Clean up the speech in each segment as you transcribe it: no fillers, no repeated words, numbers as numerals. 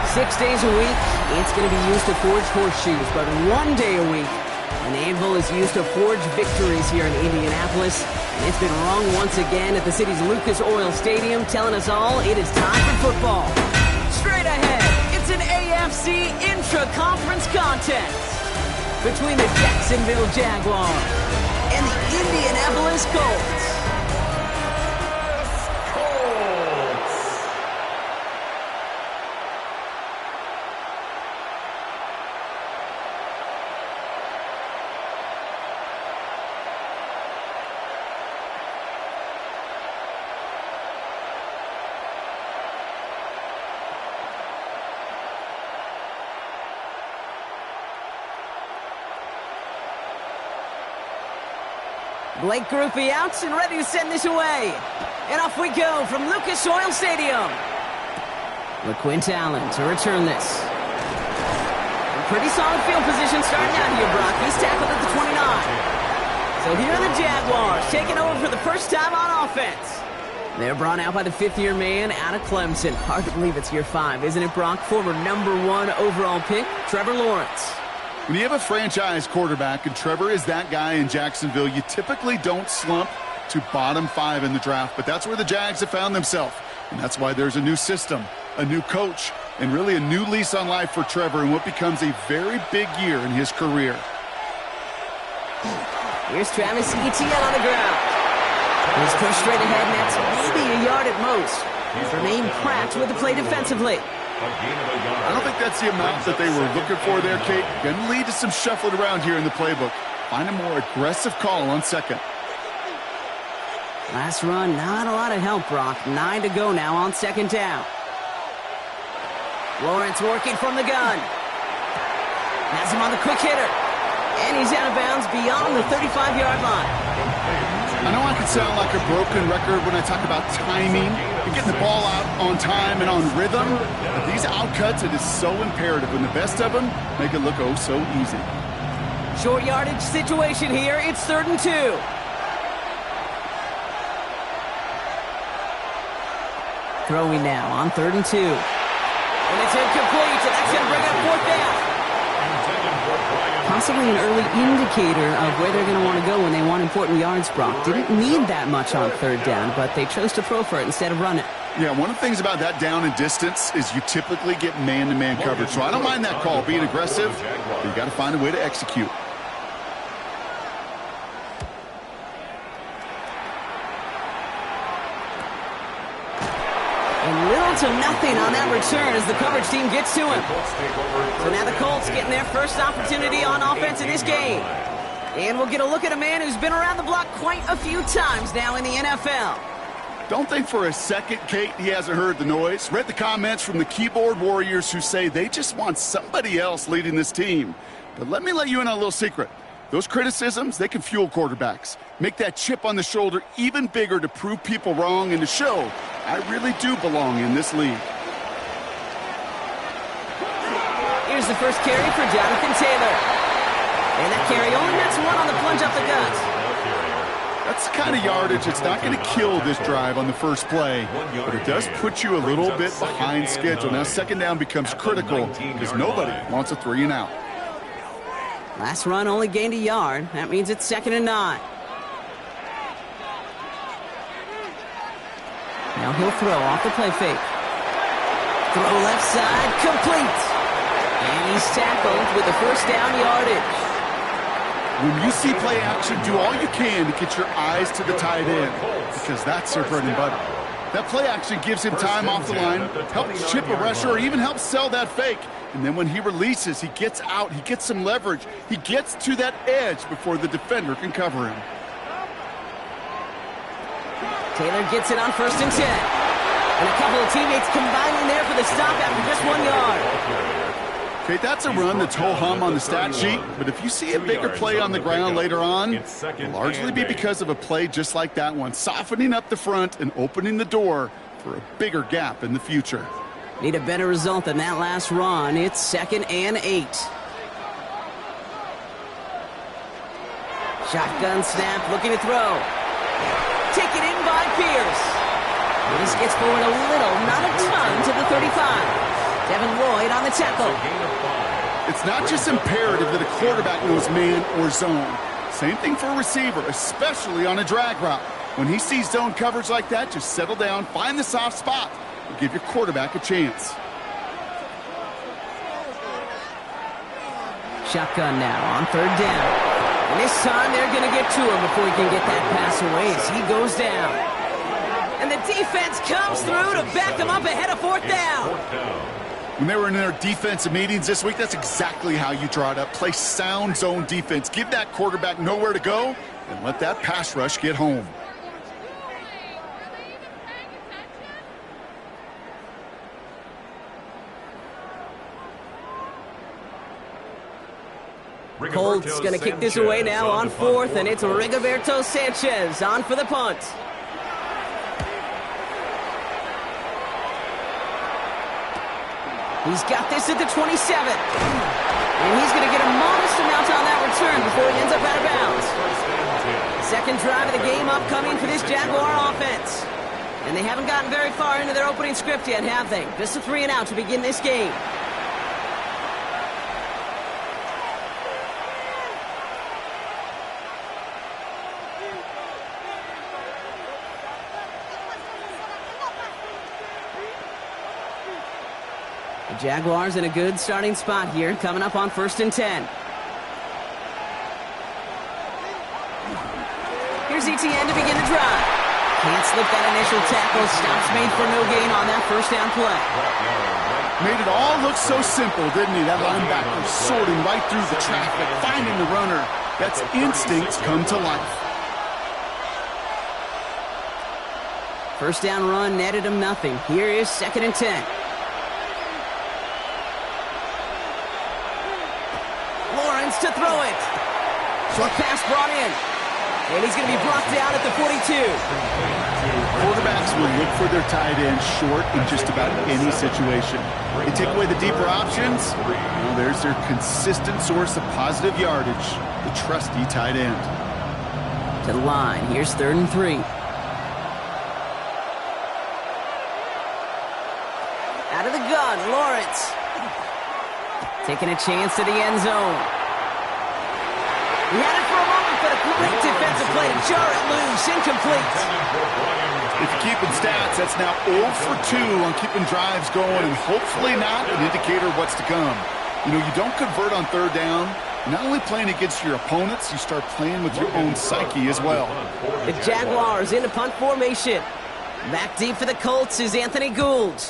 6 days a week, it's going to be used to forge horseshoes, but 1 day a week, an anvil is used to forge victories here in Indianapolis. And it's been rung once again at the city's Lucas Oil Stadium, telling us all it is time for football. Straight ahead, it's an AFC intra-conference contest between the Jacksonville Jaguars and the Indianapolis Colts. Blake Grupe out and ready to send this away. And off we go from Lucas Oil Stadium. LaQuint Allen to return this. Pretty solid field position starting out here, Brock. He's tackled at the 29. So here are the Jaguars taking over for the first time on offense. They're brought out by the fifth-year man out of Clemson. Hard to believe it's year 5, isn't it, Brock? Former #1 overall pick, Trevor Lawrence. When you have a franchise quarterback, and Trevor is that guy in Jacksonville, you typically don't slump to bottom 5 in the draft, but that's where the Jags have found themselves. And that's why there's a new system, a new coach, and really a new lease on life for Trevor in what becomes a very big year in his career. Here's Travis Etienne on the ground. He's pushed straight ahead, and that's maybe a yard at most. Jermaine Pratt with the play defensively. I don't think that's the amount that they were looking for there, Kate. Going to lead to some shuffling around here in the playbook. Find a more aggressive call on second. Last run, not a lot of help, Brock. 9 to go now on second down. Lawrence working from the gun. Has him on the quick hitter. And he's out of bounds beyond the 35-yard line. I know I can sound like a broken record when I talk about timing and getting the ball out on time and on rhythm, but these outcuts, it is so imperative. When the best of them make it look oh so easy. Short yardage situation here. It's 3rd and 2. Throwing now on 3rd and 2. And it's incomplete, so that's going to bring up 4th down. Possibly an early indicator of where they're going to want to go when they want important yards, Brock. Didn't need that much on 3rd down, but they chose to throw for it instead of run it. Yeah, one of the things about that down and distance is you typically get man-to-man coverage. So I don't mind that call, being aggressive, but you got to find a way to execute. And little to nothing on that return as the coverage team gets to him. So now the Colts getting their first opportunity on offense in this game. And we'll get a look at a man who's been around the block quite a few times now in the NFL. Don't think for a second, Kate, he hasn't heard the noise. Read the comments from the keyboard warriors who say they just want somebody else leading this team. But let me let you in on a little secret. Those criticisms, they can fuel quarterbacks. Make that chip on the shoulder even bigger to prove people wrong and to show I really do belong in this league. Here's the first carry for Jonathan Taylor. And that carry only nets 1 on the plunge up the gut. That's the kind of yardage that's not going to kill this drive on the first play, but it does put you a little bit behind schedule. Now second down becomes critical because nobody wants a 3 and out. Last run only gained a yard. That means it's 2nd and 9. Now he'll throw off the play fake. Throw left side, complete. And he's tackled with the first down yardage. When you see play action, do all you can to get your eyes to the tight end because that's their bread and butter. That play action gives him time off the line, helps chip a rusher, or even helps sell that fake. And then when he releases, he gets out, he gets some leverage. He gets to that edge before the defender can cover him. Taylor gets it on 1st and 10. And a couple of teammates combining there for the stop after just 1 yard. Okay, that's a run that's ho-hum on the stat sheet, but if you see a bigger play on the ground later on, it'll largely be because of a play just like that one, softening up the front and opening the door for a bigger gap in the future. Need a better result than that last run. It's 2nd and 8. Shotgun snap, looking to throw. Taken in by Pierce. This gets forward a little, not a ton, to the 35. Devin Lloyd the tackle. It's not just imperative that a quarterback knows man or zone. Same thing for a receiver, especially on a drag route. When he sees zone coverage like that, just settle down, find the soft spot, and give your quarterback a chance. Shotgun now on third down. And this time they're going to get to him before he can get that pass away as he goes down. And the defense comes through to back him up ahead of fourth down. When they were in their defensive meetings this week, that's exactly how you draw it up. Play sound zone defense. Give that quarterback nowhere to go and let that pass rush get home. Colts going to kick this away now on fourth, and it's Rigoberto Sanchez on for the punt. He's got this at the 27. And he's going to get a modest amount on that return before he ends up out of bounds. Second drive of the game upcoming for this Jaguar offense. And they haven't gotten very far into their opening script yet, have they? Just a 3 and out to begin this game. Jaguars in a good starting spot here, coming up on 1st and 10. Here's ETN to begin the drive. Can't slip that initial tackle. Stops made for no gain on that first down play. Made it all look so simple, didn't he? That linebacker sorting right through the traffic, finding the runner. That's instincts come to life. First down run netted him nothing. Here is 2nd and 10. To throw it. Short pass brought in. And he's going to be brought down at the 42. Quarterbacks will look for their tight end short in just about any situation. They take away the deeper options. Well, there's their consistent source of positive yardage, the trusty tight end. To the line. Here's 3rd and 3. Out of the gun, Lawrence. Taking a chance to the end zone. He had it for a moment, but a great defensive play to jar it loose. Incomplete. If you're keeping stats, that's now 0 for 2 on keeping drives going, and hopefully not an indicator of what's to come. You know, you don't convert on 3rd down. You're not only playing against your opponents, you start playing with your own psyche as well. The Jaguars in the punt formation. Back deep for the Colts is Anthony Gould.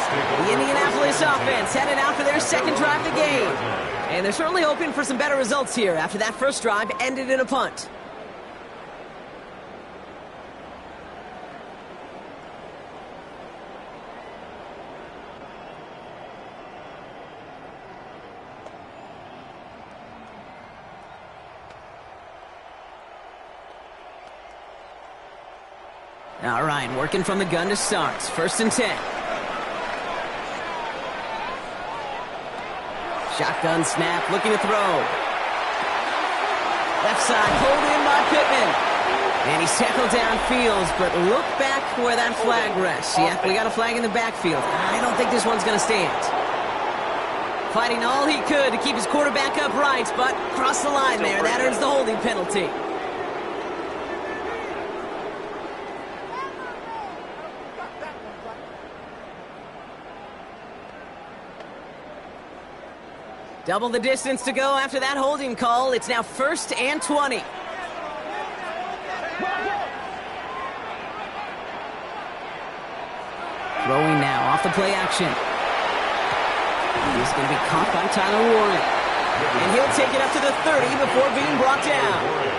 The Indianapolis offense headed out for their second drive of the game. And they're certainly hoping for some better results here after that first drive ended in a punt. All right, working from the gun to start. 1st and 10. Shotgun snap, looking to throw. Left side, pulled in by Pittman. And he's tackled downfield, but look back where that flag rests. Yeah, we got a flag in the backfield. I don't think this one's going to stand. Fighting all he could to keep his quarterback upright, but crossed the line there. That earns the holding penalty. Double the distance to go after that holding call. It's now 1st and 20. Throwing now off the play action. He's going to be caught by Tyler Warren. And he'll take it up to the 30 before being brought down.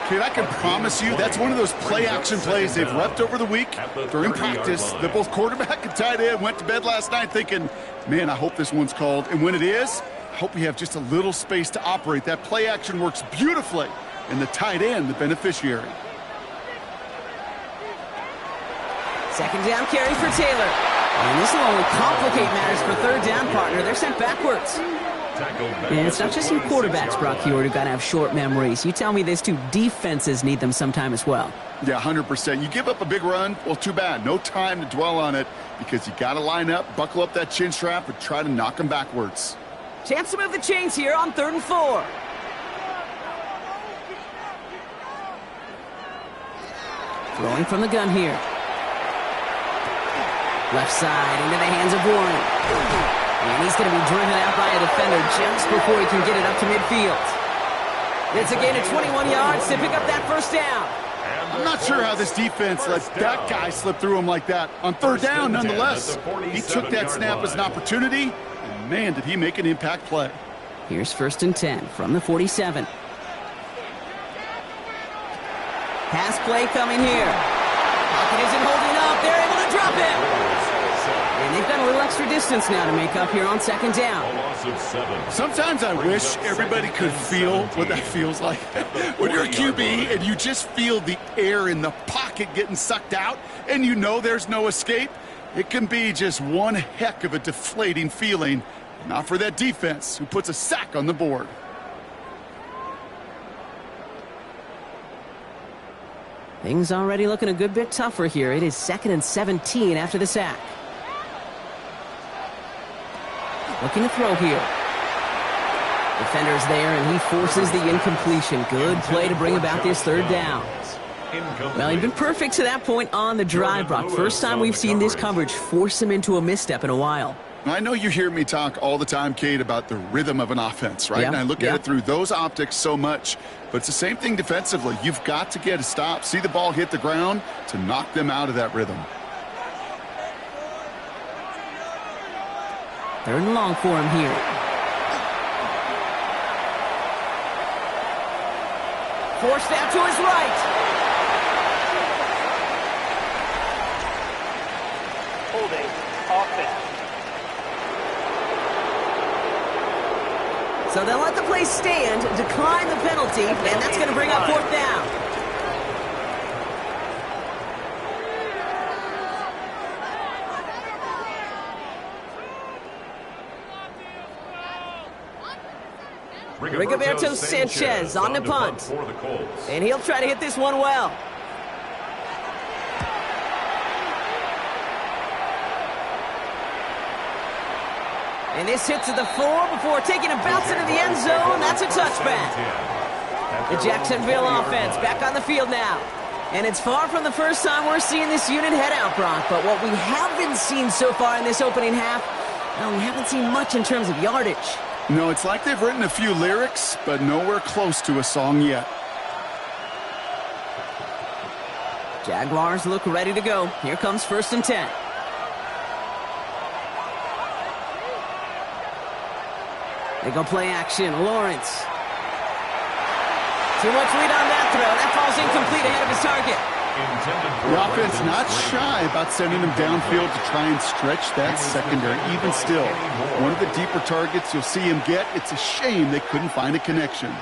Kid, I can promise you that's one of those play-action plays they've repped over the week during practice. That both quarterback and tight end went to bed last night thinking, man, I hope this one's called. And when it is, I hope we have just a little space to operate. That play-action works beautifully, and the tight end, the beneficiary. Second down carry for Taylor. And this will only complicate matters for 3rd down, partner. They're sent backwards. And it's not just you quarterbacks, Brock Heward, who got to have short memories. You tell me these two defenses need them sometime as well. Yeah, 100%. You give up a big run, well, too bad. No time to dwell on it because you got to line up, buckle up that chin strap, and try to knock them backwards. Chance to move the chains here on 3rd and 4. Throwing from the gun here. Left side into the hands of Warren. And he's going to be driven out by a defender just before he can get it up to midfield. It's a gain of 21 yards to pick up that first down. I'm not sure how this defense let that guy slip through him like that. On 3rd down, nonetheless, he took that snap as an opportunity, and man, did he make an impact play. Here's 1st and 10 from the 47. Pass play coming here. Pocket isn't holding up. They're able to drop him. And they've got a little extra distance now to make up here on 2nd down. Sometimes I wish everybody could feel what that feels like. When you're a QB and you just feel the air in the pocket getting sucked out and you know there's no escape, it can be just one heck of a deflating feeling. Not for that defense who puts a sack on the board. Things already looking a good bit tougher here. It is 2nd and 17 after the sack. Looking to throw here. Defender's there, and he forces the incompletion. Good play to bring about this 3rd down. Well, he'd been perfect to that point on the drive, Brock. First time we've seen this coverage force him into a misstep in a while. I know you hear me talk all the time, Kate, about the rhythm of an offense, right? And I look at it through those optics so much. But it's the same thing defensively. You've got to get a stop, see the ball hit the ground to knock them out of that rhythm. 3rd and long for him here. Forced out to his right. Holding offense. So they'll let the play stand, decline the penalty, and that's going to bring up 4th down. Rigoberto Sanchez on the punt. For the Colts. And he'll try to hit this one well. And this hits at the 4 before taking a bounce into the end zone. That's a touchback. The Jacksonville offense back on the field now. And it's far from the first time we're seeing this unit head out, Brock. But what we haven't seen so far in this opening half, well, we haven't seen much in terms of yardage. No, it's like they've written a few lyrics, but nowhere close to a song yet. Jaguars look ready to go. Here comes 1st and 10. They go play action. Lawrence. Too much lead on that throw. That falls incomplete ahead of his target. The offense not shy about sending them downfield to try and stretch that secondary. Even still, one of the deeper targets you'll see him get. It's a shame they couldn't find a connection.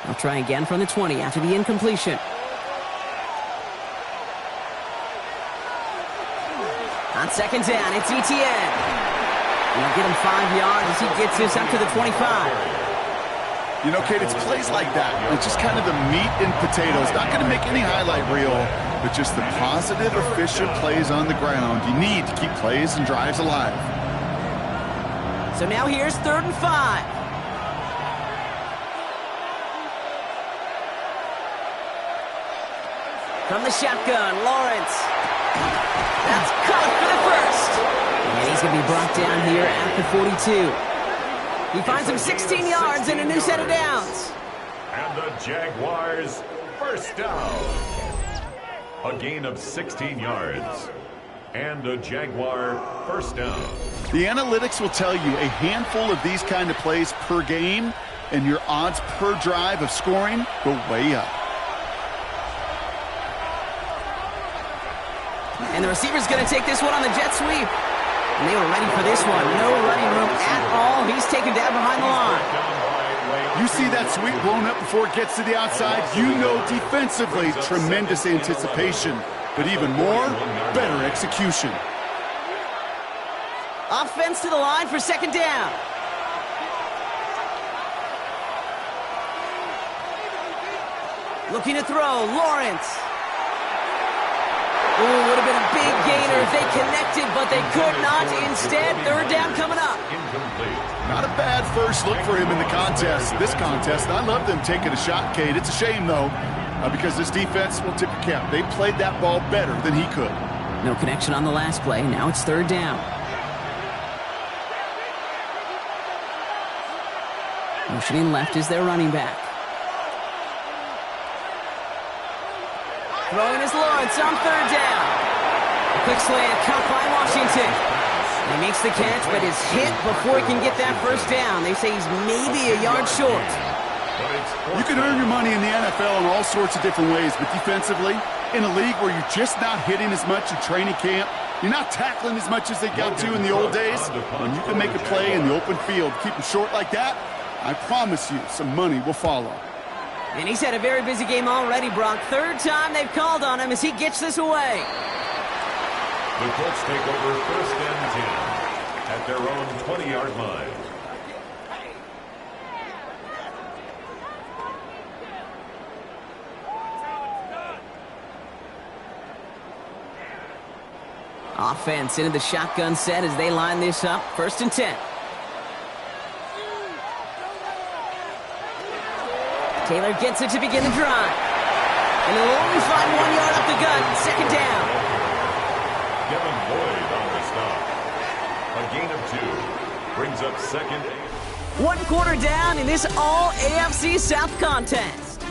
They'll try again from the 20 after the incompletion. On 2nd down, it's ETN. He'll get him 5 yards as he gets this up to the 25. You know, Kate, it's plays like that. It's just kind of the meat and potatoes. Not going to make any highlight reel, but just the positive, efficient plays on the ground. You need to keep plays and drives alive. So now here's 3rd and 5. From the shotgun, Lawrence. That's caught for the first. And he's going to be brought down here at the 42. He finds him 16 yards and a new set of downs. And the Jaguars first down. A gain of 16 yards. And a Jaguar first down. The analytics will tell you a handful of these kind of plays per game, and your odds per drive of scoring go way up. And the receiver's going to take this one on the jet sweep. And they were ready for this one. No running room at all. He's taken down behind the line. You see that sweep blown up before it gets to the outside. You know defensively, tremendous anticipation. But even more, better execution. Offense to the line for second down. Looking to throw, Lawrence. Ooh, would have been a big gainer if they connected, but they could not. Instead, third down coming up. Incomplete. Not a bad first look for him in the contest. This contest, I love them taking a shot, Kate. It's a shame, though, because this defense will tip your cap. They played that ball better than he could. No connection on the last play. Now it's third down. Motioning left is their running back. Throwing his Lawrence on third down. A quick slant caught by Washington. He makes the catch, but is hit before he can get that first down. They say he's maybe a yard short. You can earn your money in the NFL in all sorts of different ways, but defensively, in a league where you're just not hitting as much in training camp, you're not tackling as much as they got to in the old days, when you can make a play in the open field, keep them short like that, I promise you some money will follow. And he's had a very busy game already, Brock. Third time they've called on him as he gets this away. The Colts take over first and 10 at their own 20-yard line. Offense into the shotgun set as they line this up. First and 10. Taylor gets it to begin the drive. And he'll only find 1 yard up the gut. Second down. Kevin Boyd on the stop. A gain of 2. Brings up second. 1 quarter down in this all AFC South contest.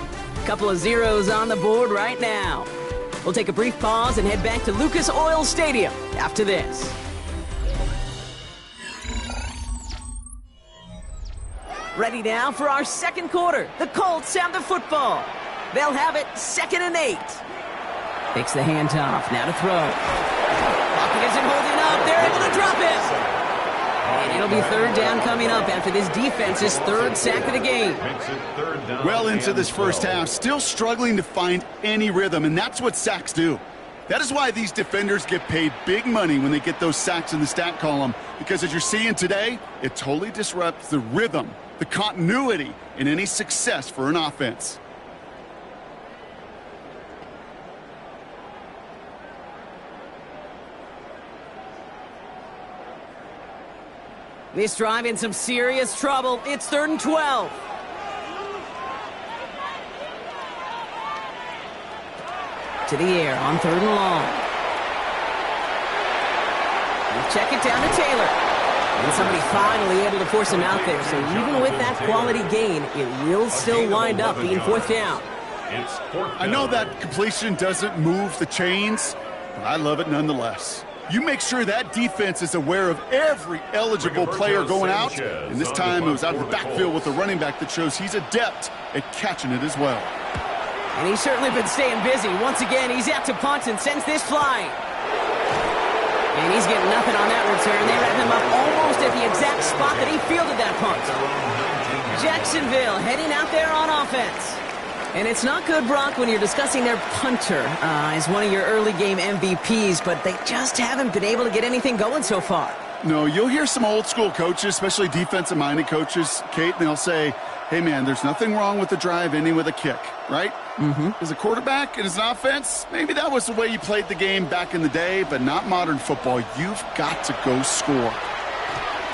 Couple of zeros on the board right now. We'll take a brief pause and head back to Lucas Oil Stadium after this. Ready now for our second quarter. The Colts have the football. They'll have it 2nd and 8. Takes the handoff. Now to throw. Pocket isn't holding up. They're able to drop it. And it'll be third down coming up after this defense's third sack of the game. Well into this first half, still struggling to find any rhythm, and that's what sacks do. That is why these defenders get paid big money when they get those sacks in the stat column, because as you're seeing today, it totally disrupts the rhythm, the continuity in any success for an offense. This drive in some serious trouble. It's 3rd and 12. To the air on 3rd and long. We'll check it down to Taylor. And somebody finally able to force him out there. So even with that quality gain, it will still wind up being 4th down. I know that completion doesn't move the chains, but I love it nonetheless. You make sure that defense is aware of every eligible player going out. And this time it was out of the backfield with a running back that shows he's adept at catching it as well. And he's certainly been staying busy. Once again, he's out to punt and sends this flying. And he's getting nothing on that return. They wrap him up almost at the exact spot that he fielded that punt. Jacksonville heading out there on offense. And it's not good, Brock, when you're discussing their punter as one of your early game MVPs, but they just haven't been able to get anything going so far. No, you'll hear some old school coaches, especially defensive-minded coaches, Kate, and they'll say, hey, man, there's nothing wrong with the drive ending with a kick, right? As a quarterback and as an offense, maybe that was the way you played the game back in the day, but not modern football. You've got to go score.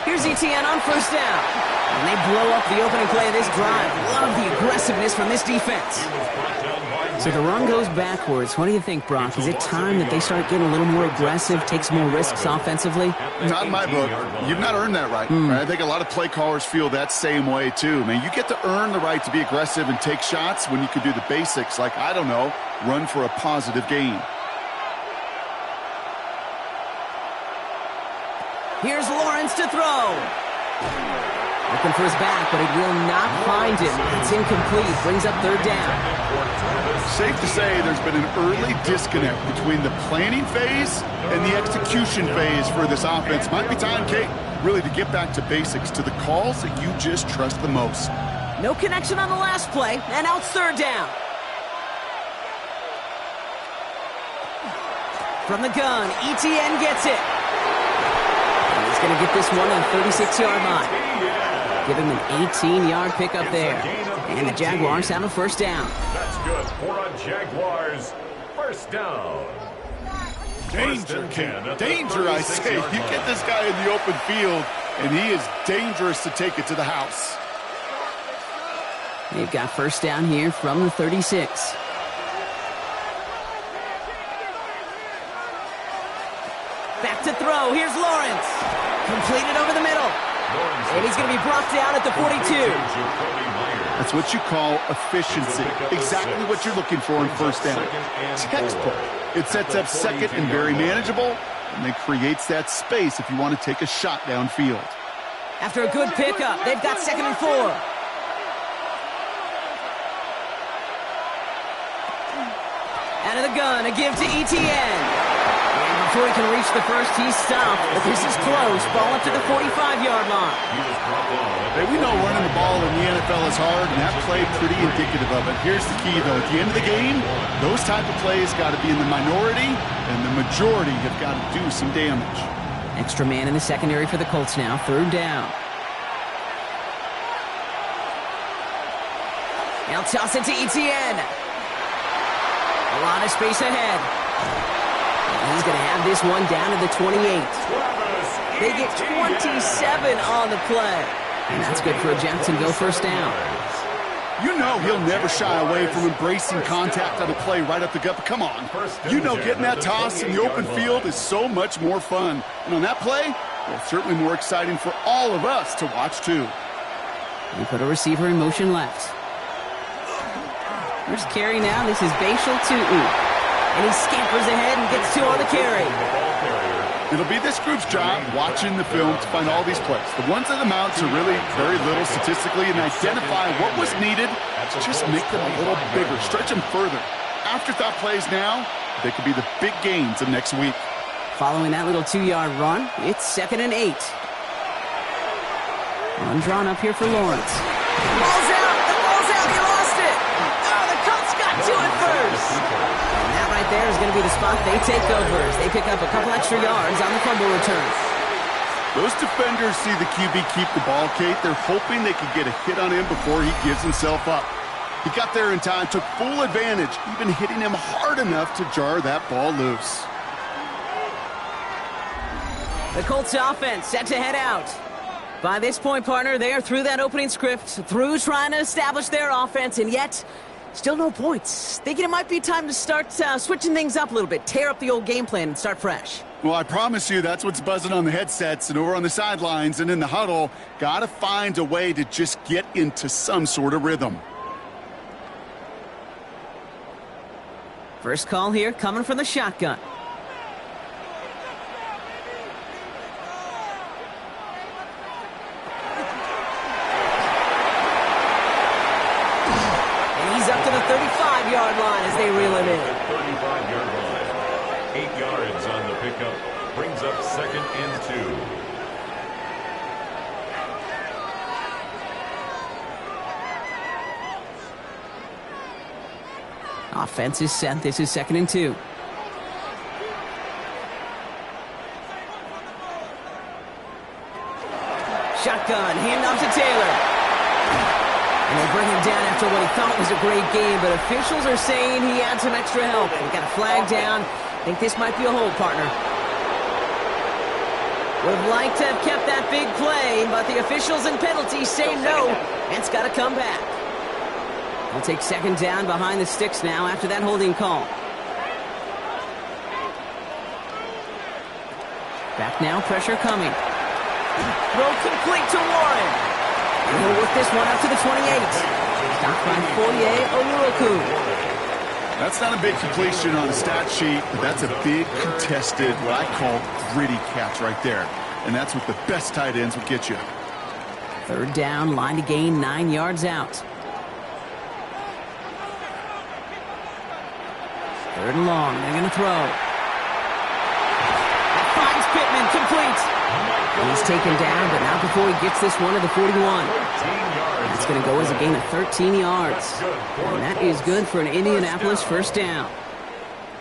Here's ETN on first down. And they blow up the opening play of this drive. Love the aggressiveness from this defense. So the run goes backwards. What do you think, Brock? Is it time that they start getting a little more aggressive, take some more risks offensively? Not in my book. You've not earned that right. I think a lot of play callers feel that same way, too. Man, you get to earn the right to be aggressive and take shots when you can do the basics, like, I don't know, run for a positive gain. Here's Lawrence to throw. Looking for his back, but it will not find him. It's incomplete. Brings up third down. Safe to say there's been an early disconnect between the planning phase and the execution phase for this offense. Might be time, Kate, really to get back to basics, to the calls that you just trust the most. No connection on the last play, and now it's third down. From the gun, ETN gets it. He's going to get this one on the 36-yard line. Give him an 18-yard pickup there. And the Jaguars have a first down. That's good for a Jaguars first down. Danger, King. Danger, I say. You get this guy in the open field, and he is dangerous to take it to the house. They've got first down here from the 36. Back to throw. Here's Lawrence. Completed over the middle. And he's going to be brought down at the 42. That's what you call efficiency. Exactly what you're looking for in first down. Textbook. It sets up second and very manageable, and then creates that space if you want to take a shot downfield. After a good pickup, they've got 2nd and 4. Out of the gun, a give to Etienne. Before he can reach the first, he's stopped. But this is close. Ball up to the 45-yard line. Hey, we know running the ball in the NFL is hard, and that play pretty indicative of it. Here's the key, though. At the end of the game, those type of plays got to be in the minority, and the majority have got to do some damage. Extra man in the secondary for the Colts now. 3rd down. Now toss it to Etienne. A lot of space ahead. He's going to have this one down to the 28. They get 27 on the play. And that's good for a Jacksonville first down. You know he'll never shy away from embracing contact on a play right up the gut. But come on. You know getting that toss in the open field is so much more fun. And on that play, well, it's certainly more exciting for all of us to watch, too. We put a receiver in motion left. First carry now. This is Bashal Tutu. And he scampers ahead and gets 2 on the carry. It'll be this group's job watching the film to find all these plays. The ones that amount to really very little statistically and identify what was needed. Just make them a little bigger. Stretch them further. Afterthought plays now, they could be the big gains of next week. Following that little 2-yard run, it's 2nd and 8. One drawn up here for Lawrence. The ball's out! The ball's out! He lost it! Oh, the Colts got to it first! Right there is going to be the spot they take over as they pick up a couple extra yards on the fumble return. Those defenders see the QB keep the ball, Kate. They're hoping they can get a hit on him before he gives himself up. He got there in time, took full advantage, even hitting him hard enough to jar that ball loose. The Colts offense set to head out. By this point, partner, they are through that opening script, through trying to establish their offense, and yet still no points. Thinking it might be time to start switching things up a little bit, tear up the old game plan and start fresh. Well, I promise you that's what's buzzing on the headsets and over on the sidelines and in the huddle. Got to find a way to just get into some sort of rhythm. First call here coming from the shotgun. Up to the 35-yard line as they reel him in. 35-yard line. 8 yards on the pickup. Brings up 2nd and 2. Offense is set. This is 2nd and 2. Shotgun. Handoff to Taylor. And they bring him down after what he thought was a great game, but officials are saying he had some extra help. We got a flag down. I think this might be a hold, partner. Would have liked to have kept that big play, but the officials and penalties say no, and it's got to come back. We'll take 2nd down behind the sticks now after that holding call. Back now, pressure coming. Throw complete to Warren. And he'll work this one up to the 28. Stopped by Foye Oluoku. That's not a big completion on the stat sheet, but that's a big contested, what I call gritty catch right there. And that's what the best tight ends will get you. 3rd down, line to gain 9 yards out. 3rd and long, they're going to throw. That finds Pittman, complete. He's taken down, but not before he gets this one to the 41. It's going to go as a gain of 13 yards. And that is good for an Indianapolis first down.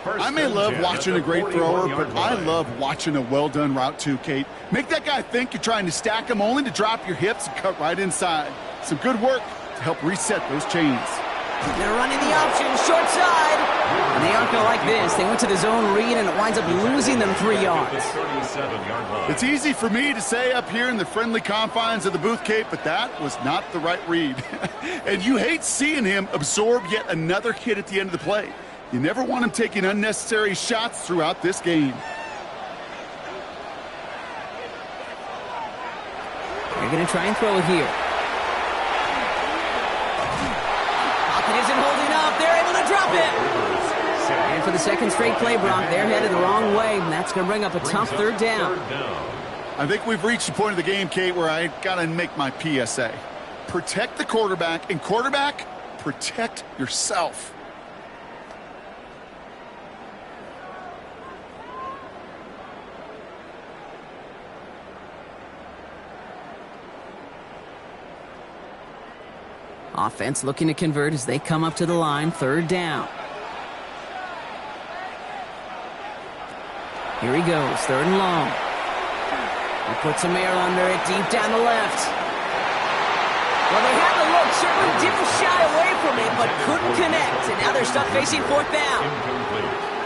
First I may and love 10 watching at a the great thrower, 41-yard but I line. love watching a well-done route too, Kate. Make that guy think you're trying to stack him only to drop your hips and cut right inside. Some good work to help reset those chains. They're running the option, short side. And they aren't going to like this. They went to the zone read, and it winds up losing them 3 yards. 37-yard line. It's easy for me to say up here in the friendly confines of the booth, Kate, but that was not the right read. And you hate seeing him absorb yet another hit at the end of the play. You never want him taking unnecessary shots throughout this game. They're going to try and throw it here. Pocket isn't holding up. They're able to drop it. And for the second straight play, Brock, they're headed the wrong way, and that's going to bring up a tough third down. I think we've reached the point of the game, Kate, where I got to make my PSA. Protect the quarterback, and quarterback, protect yourself. Offense looking to convert as they come up to the line, third down. Here he goes, third and long. He puts some air under it, deep down the left. Well, they had the look, certainly didn't shy away from it, but couldn't connect. And now they're stuck facing fourth down.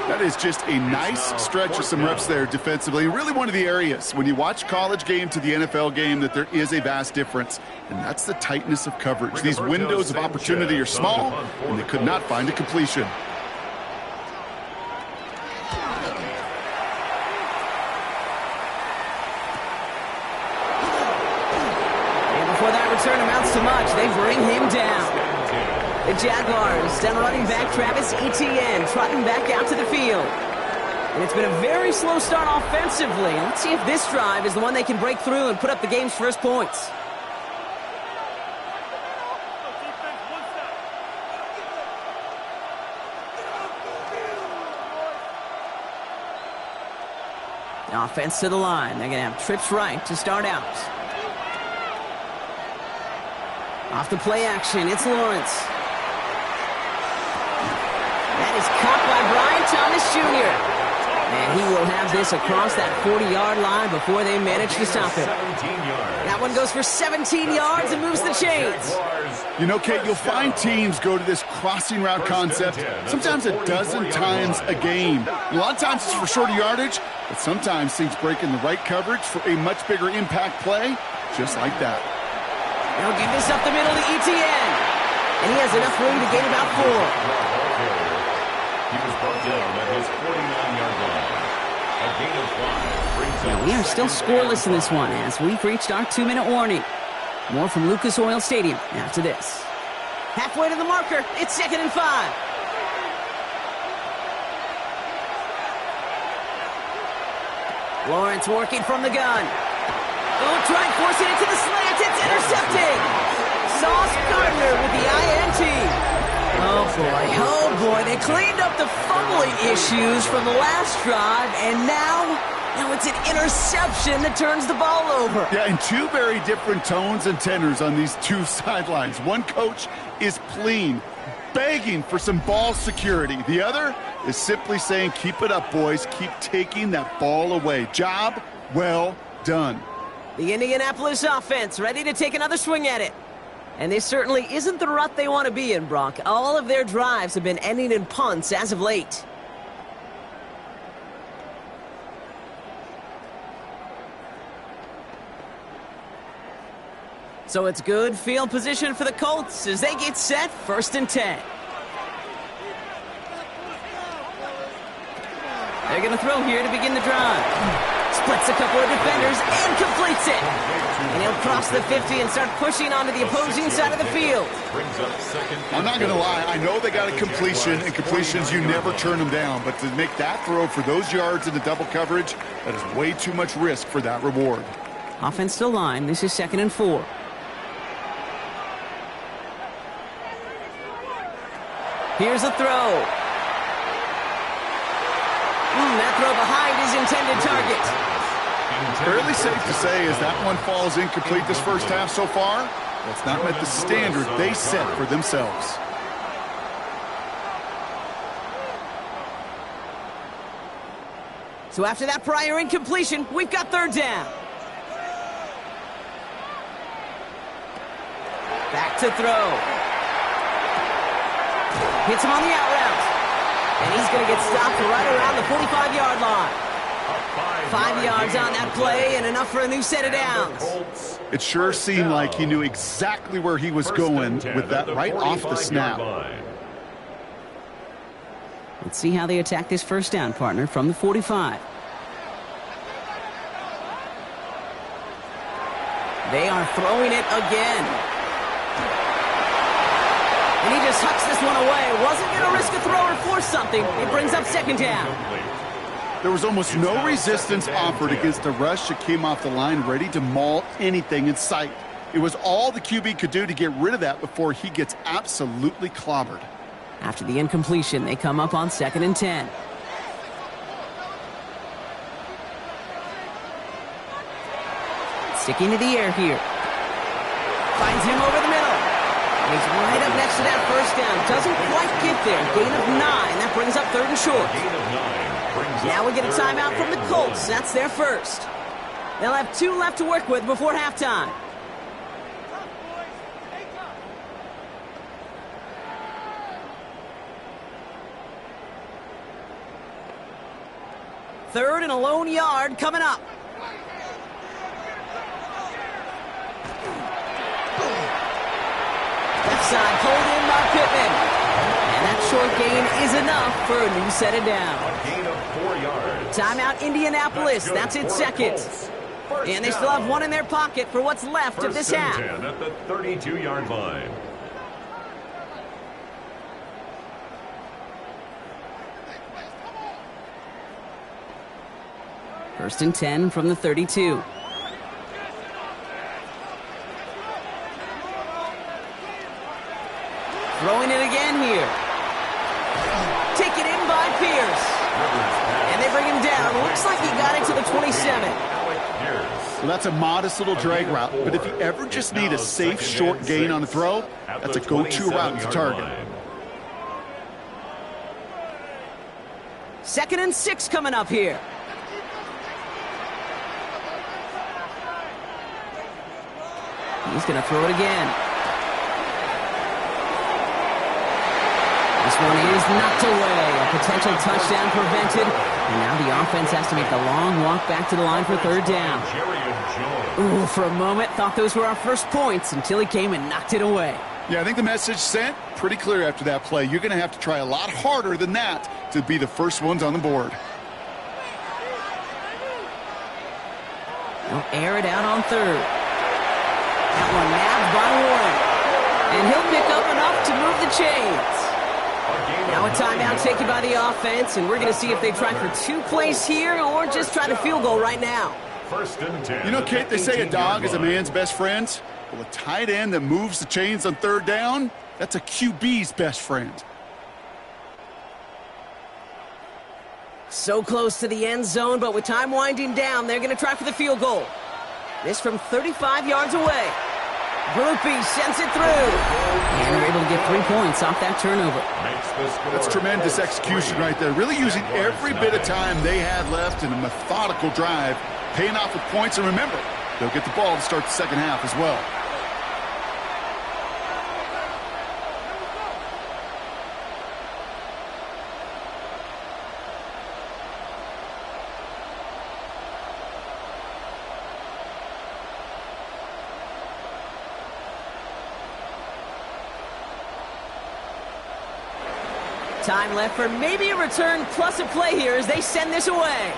That is just a nice stretch of some reps there defensively. Really one of the areas when you watch college game to the NFL game that there is a vast difference, and that's the tightness of coverage. These windows of opportunity are small, and they could not find a completion. Return amounts to much. They bring him down. The Jaguars down running back Travis Etienne trotting back out to the field. And it's been a very slow start offensively. Let's see if this drive is the one they can break through and put up the game's first points. The offense to the line. They're going to have trips right to start out. Off the play action, it's Lawrence. That is caught by Brian Thomas Jr. And he will have this across that 40-yard line before they manage to stop it. That one goes for 17 yards and moves the chains. You know, Kate, you'll find teams go to this crossing route concept sometimes a dozen times a game. A lot of times it's for shorter yardage, but sometimes teams break in the right coverage for a much bigger impact play, just like that. They'll give this up the middle to Etienne. And he has enough room to gain about 4. He was brought down at his 49-yard line. A gain of 5 brings up We are still scoreless in this one as we've reached our 2-minute warning. More from Lucas Oil Stadium after this. Halfway to the marker, it's 2nd and 5. Lawrence working from the gun. Oh, try and force it into the slant. It's intercepted. Sauce Gardner with the INT. Oh boy, they cleaned up the fumbling issues from the last drive, and now it's an interception that turns the ball over. Yeah, and two very different tones and tenors on these two sidelines. One coach is pleading, begging for some ball security. The other is simply saying, keep it up, boys. Keep taking that ball away. Job well done. The Indianapolis offense ready to take another swing at it. And this certainly isn't the rut they want to be in, Brock. All of their drives have been ending in punts as of late. So it's good field position for the Colts as they get set, 1st and 10. They're going to throw here to begin the drive. Splits a couple of defenders and completes it. And he'll cross the 50 and start pushing onto the opposing side of the field. I'm not going to lie. I know they got a completion, and completions, you never turn them down. But to make that throw for those yards in the double coverage, that is way too much risk for that reward. Offense to line. This is 2nd and 4. Here's a throw. That throw behind his intended target. Fairly safe to say as that one falls incomplete this first half so far, that's not met the standard they set for themselves. So after that prior incompletion, we've got third down. Back to throw. Hits him on the out route. And he's going to get stopped right around the 45-yard line. 5 yards on that play and enough for a new set of downs. It sure seemed like he knew exactly where he was going with that right off the snap. Let's see how they attack this first down, partner, from the 45. They are throwing it again. And he just hucks this one away. Wasn't going to risk a throw or force something. It brings up second down. There was almost no resistance offered against a rush that came off the line ready to maul anything in sight. It was all the QB could do to get rid of that before he gets absolutely clobbered. After the incompletion, they come up on 2nd and 10. Sticking to the air here. Finds him over the middle. And he's right up next to that first down. Doesn't quite get there. Gain of 9. That brings up 3rd and short. Now we get a timeout from the Colts. That's their first. They'll have 2 left to work with before halftime. Third and a lone yard coming up. Left side pulled in by Pittman. And that short gain is enough for a new set of downs. A gain of 4 yards. Timeout Indianapolis. That's its second. And they still have one in their pocket for what's left of this half. 10 at the 32-yard line. First and 10 from the 32. Throwing it again here. Taken in by Pierce. And they bring him down. Looks like he got it to the 27. So that's a modest little drag route, but if you ever just need a safe short gain on a throw, that's a go-to route to target. 2nd and 6 coming up here. He's going to throw it again. This one is knocked away. A potential touchdown prevented. And now the offense has to make the long walk back to the line for third down. Ooh, for a moment, thought those were our first points until he came and knocked it away. Yeah, I think the message sent pretty clear after that play. You're going to have to try a lot harder than that to be the first ones on the board. They'll air it out on third. That one nabbed by Warren. And he'll pick up enough to move the chains. Now a timeout taken by the offense, and we're going to see if they try for 2 plays here or just try the field goal right now. First and 10. You know, Kate, they say a dog is a man's best friend. Well, a tight end that moves the chains on third down, that's a QB's best friend. So close to the end zone, but with time winding down, they're going to try for the field goal. This from 35 yards away. Grupe sends it through. And they're able to get 3 points off that turnover. That's tremendous execution right there. Really using every bit of time they had left in a methodical drive, paying off with points. And remember, they'll get the ball to start the second half as well. Time left for maybe a return plus a play here as they send this away.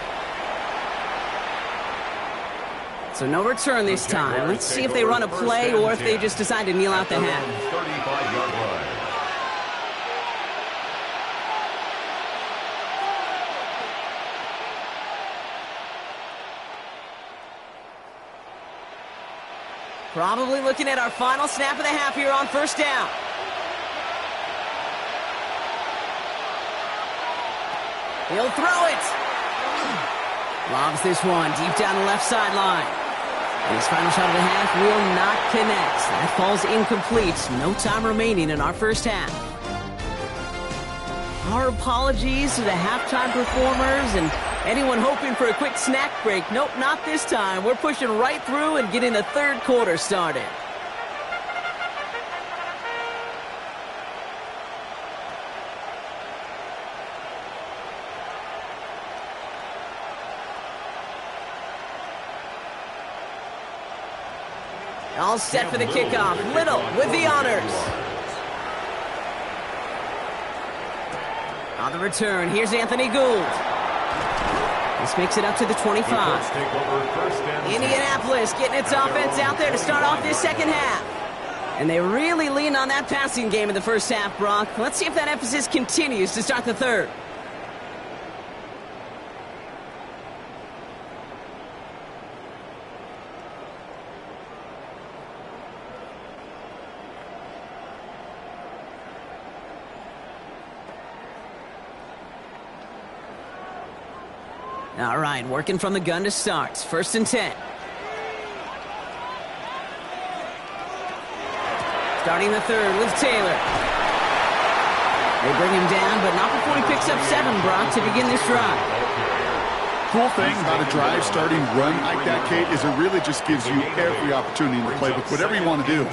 So no return this time. Let's see if they run a play or if they just decide to kneel out the half. 35-yard line. Probably looking at our final snap of the half here on first down. He'll throw it. Lobs this one deep down the left sideline. And his final shot of the half will not connect. That falls incomplete. No time remaining in our first half. Our apologies to the halftime performers and Anyone hoping for a quick snack break? Nope, not this time. We're pushing right through and getting the third quarter started. All set for the kickoff. Little with the honors. On the return, here's Anthony Gould. This makes it up to the 25. Indianapolis getting its offense out there to start off this second half. And they really leaned on that passing game in the first half, Brock. Let's see if that emphasis continues to start the third. All right, working from the gun to start. 1st and 10. Starting the third with Taylor. They bring him down, but not before he picks up 7, Brock, to begin this drive. Cool thing about a drive starting run like that, Kate, is it really just gives you every opportunity in the playbook, whatever you want to do.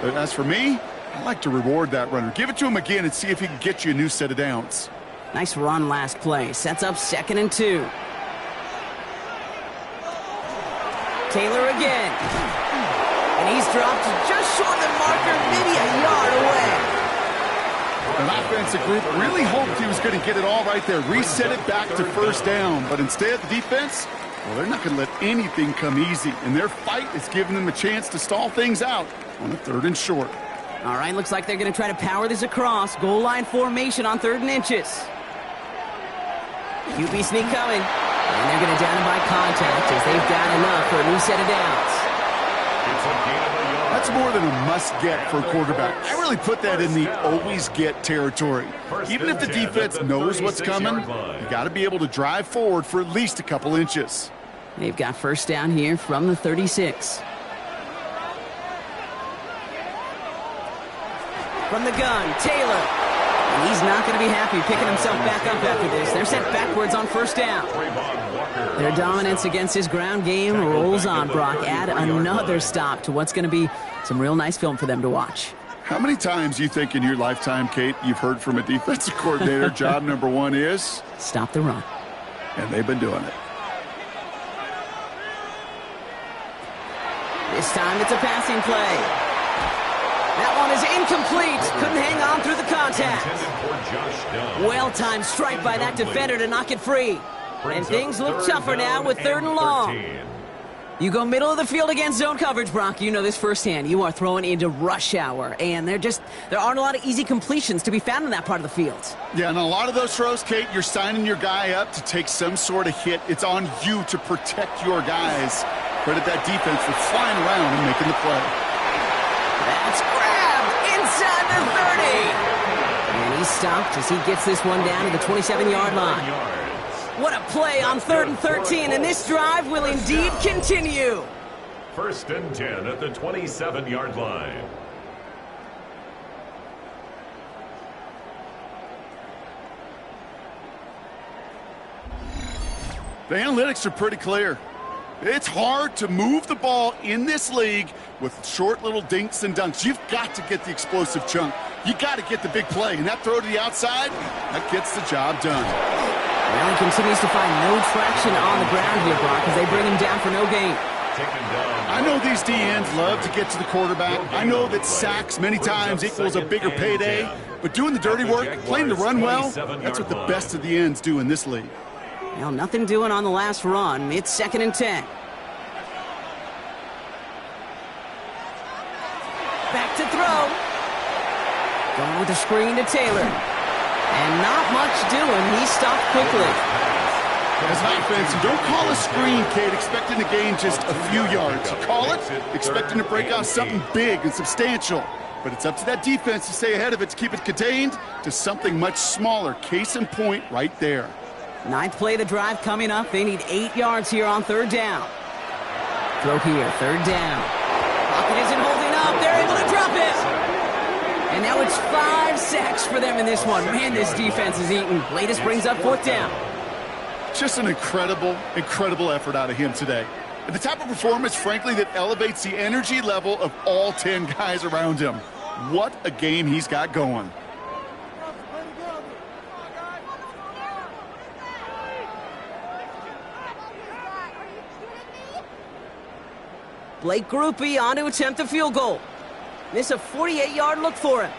But as for me, I like to reward that runner. Give it to him again and see if he can get you a new set of downs. Nice run last play. Sets up 2nd and 2. Taylor again. And he's dropped just short of the marker, maybe a yard away. An offensive group really hoped he was going to get it all right there, reset it back to 1st down. But instead, the defense, well, they're not going to let anything come easy. And their fight is giving them a chance to stall things out on a 3rd and short. All right, looks like they're going to try to power this across. Goal line formation on 3rd and inches. QB sneak coming. And they're going to down him by contact as they've got enough for a new set of downs. That's more than a must-get for a quarterback. I really put that in the always-get territory. Even if the defense knows what's coming, you got to be able to drive forward for at least a couple inches. They've got 1st down here from the 36. From the gun, Taylor. And he's not going to be happy picking himself back up after this. They're sent backwards on 1st down. Their dominance against his ground game rolls on, Brock. Add another stop to what's going to be some real nice film for them to watch. How many times do you think in your lifetime, Kate, you've heard from a defensive coordinator, job number 1 is? Stop the run. And they've been doing it. This time it's a passing play. That one is incomplete. Couldn't hang on through the contact. Well-timed strike by that defender to knock it free. And things look tougher now with 3rd and long. You go middle of the field against zone coverage, Brock. You know this firsthand. You are throwing into rush hour. And there aren't a lot of easy completions to be found in that part of the field. Yeah, and a lot of those throws, Kate, you're signing your guy up to take some sort of hit. It's on you to protect your guys. Credit that defense for flying around and making the play. That's grabbed inside the 30. And he's stopped as he gets this one down to the 27-yard line. What a play on 3rd and 13, and this drive will indeed continue. 1st and 10 at the 27-yard line. The analytics are pretty clear. It's hard to move the ball in this league with short little dinks and dunks. You've got to get the explosive chunk. You got to get the big play, and that throw to the outside, that gets the job done. Well, he continues to find no traction on the ground here, Brock, as they bring him down for no gain. I know these DNs love to get to the quarterback. I know that sacks many times equals a bigger payday, but doing the dirty work, playing the run well, that's what the best of the ends do in this league. Well, nothing doing on the last run. It's 2nd and 10. Back to throw. Going with a screen to Taylor. And not much doing. He stopped quickly. As an offense, you don't call a screen, Kate, expecting to gain just a few yards. You call it expecting to break out something big and substantial. But it's up to that defense to stay ahead of it, to keep it contained to something much smaller. Case in point right there. 9th play of the drive coming up. They need 8 yards here on 3rd down. Throw here, 3rd down. Pocket isn't holding up. They're able to drop it. And now it's 5 sacks for them in this one. Man, this defense is eating. Latest brings up 4th down. Just an incredible, incredible effort out of him today. And the type of performance, frankly, that elevates the energy level of all 10 guys around him. What a game he's got going. Blake Grupe on to attempt a field goal. Miss a 48-yard look for him.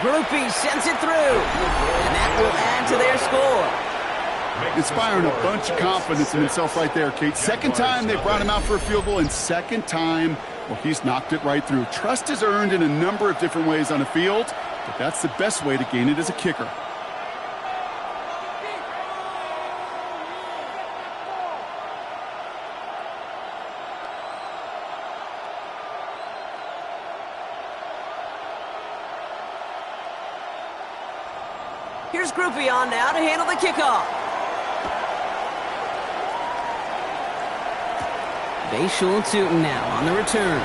Grupe sends it through, and that will add to their score. Inspiring a bunch of confidence in himself right there, Kate. Second time they brought him out for a field goal, and second time, well, he's knocked it right through. Trust is earned in a number of different ways on the field, but that's the best way to gain it as a kicker. Here's Grupe on now to handle the kickoff. Bayshul Tootin now on the return.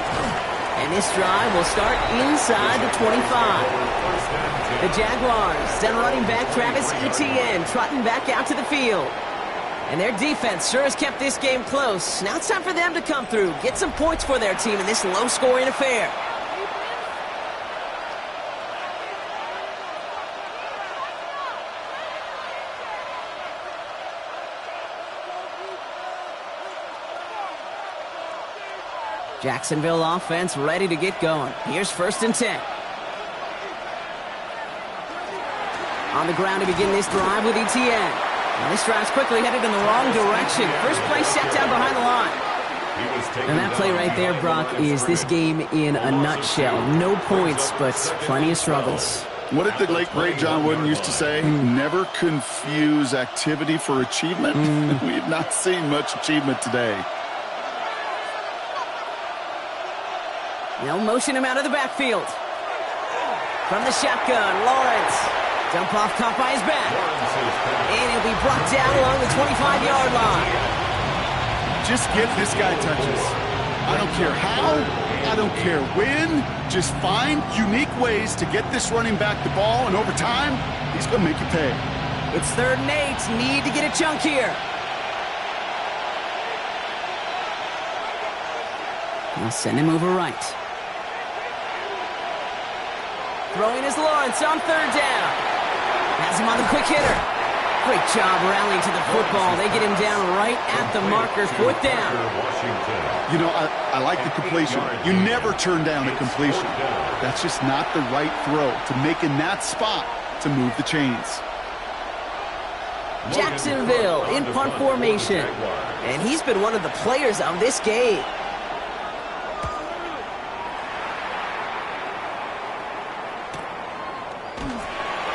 And this drive will start inside the 25. The Jaguars send running back Travis Etienne trotting back out to the field. And their defense sure has kept this game close. Now it's time for them to come through, get some points for their team in this low-scoring affair. Jacksonville offense ready to get going. Here's 1st and 10. On the ground to begin this drive with Etienne. Now this drive's quickly headed in the wrong direction. First play set down behind the line. And that play right there, Brock, is this game in a nutshell. No points, but plenty of struggles. What did the late, great John Wooden used to say? Never confuse activity for achievement. We have not seen much achievement today. They'll motion him out of the backfield. From the shotgun, Lawrence. Dump off caught by his back. And he'll be brought down along the 25-yard line. Just get this guy touches. I don't care how, I don't care when. Just find unique ways to get this running back the ball, and over time, he's going to make you pay. It's 3rd and 8. Need to get a chunk here. They'll send him over right. Throwing is Lawrence on 3rd down. Has him on the quick hitter. Great job rallying to the football. They get him down right at the marker. 4th down. You know, I like the completion. You never turn down a completion. That's just not the right throw to make in that spot to move the chains. Jacksonville in punt formation. And he's been one of the players of this game.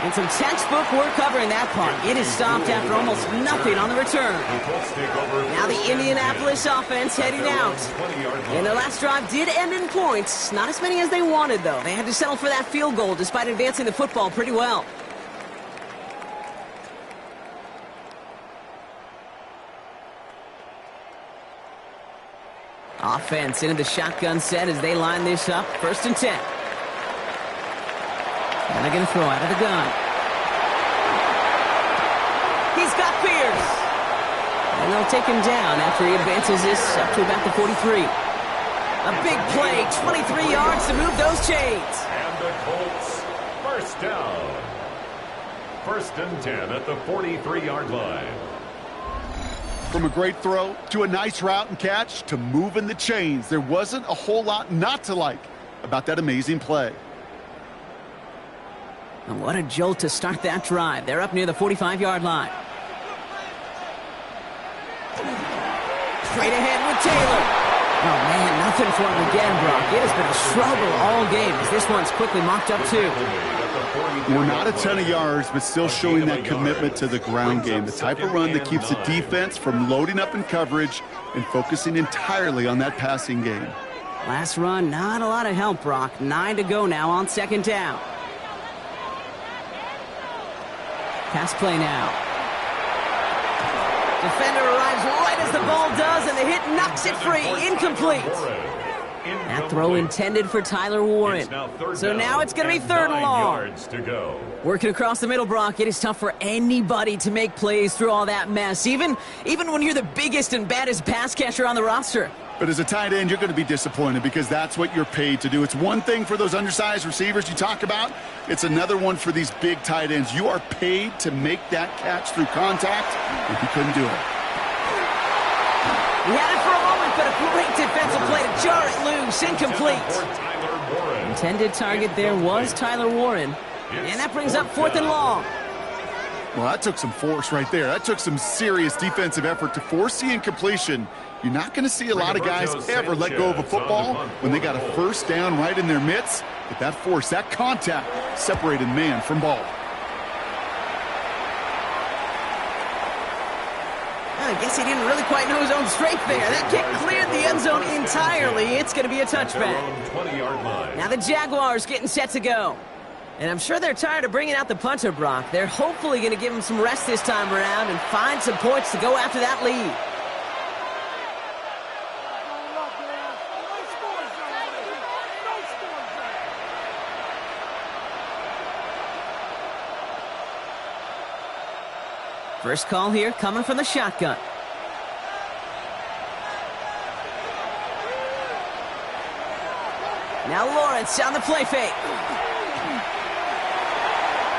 And some textbook work covering that punt. It is stopped after almost nothing on the return. Now the Indianapolis offense heading out. And their last drive did end in points. Not as many as they wanted, though. They had to settle for that field goal despite advancing the football pretty well. Offense into the shotgun set as they line this up. 1st and 10. And they're going to throw out of the gun. He's got Pierce. And they'll take him down after he advances this up to about the 43. A big play, 23 yards to move those chains. And the Colts, 1st down. 1st and 10 at the 43-yard line. From a great throw to a nice route and catch to moving the chains, there wasn't a whole lot not to like about that amazing play. And what a jolt to start that drive. They're up near the 45-yard line. Straight ahead with Taylor. Oh, man, nothing for him again, Brock. It has been a struggle all game as this one's quickly mocked up, too. We're not a ton of yards, but still showing that commitment to the ground game. The type of run that keeps the defense from loading up in coverage and focusing entirely on that passing game. Last run, not a lot of help, Brock. 9 to go now on 2nd down. Pass play now. Defender arrives right as the ball does, and the hit knocks it free. Incomplete. That throw intended for Tyler Warren. So now it's going to be 3rd and long. Yards to go. Working across the middle, Brock, it is tough for anybody to make plays through all that mess, even when you're the biggest and baddest pass catcher on the roster. But as a tight end, you're going to be disappointed because that's what you're paid to do. It's one thing for those undersized receivers you talk about. It's another one for these big tight ends. You are paid to make that catch through contact, and he couldn't do it. He had it for a moment, but a great defensive play to jar it loose. Incomplete. Intended target there was Tyler Warren. And that brings up 4th and long. Well, that took some force right there. That took some serious defensive effort to force the incompletion. You're not going to see a lot of guys ever let go of a football when they got a 1st down right in their midst. But that force, that contact, separated man from ball. I guess he didn't really quite know his own strength there. That kick cleared the end zone entirely. It's going to be a touchback. Now the Jaguars getting set to go. And I'm sure they're tired of bringing out the punter, Brock. They're hopefully going to give him some rest this time around and find some points to go after that lead. First call here coming from the shotgun. Now Lawrence on the play fake.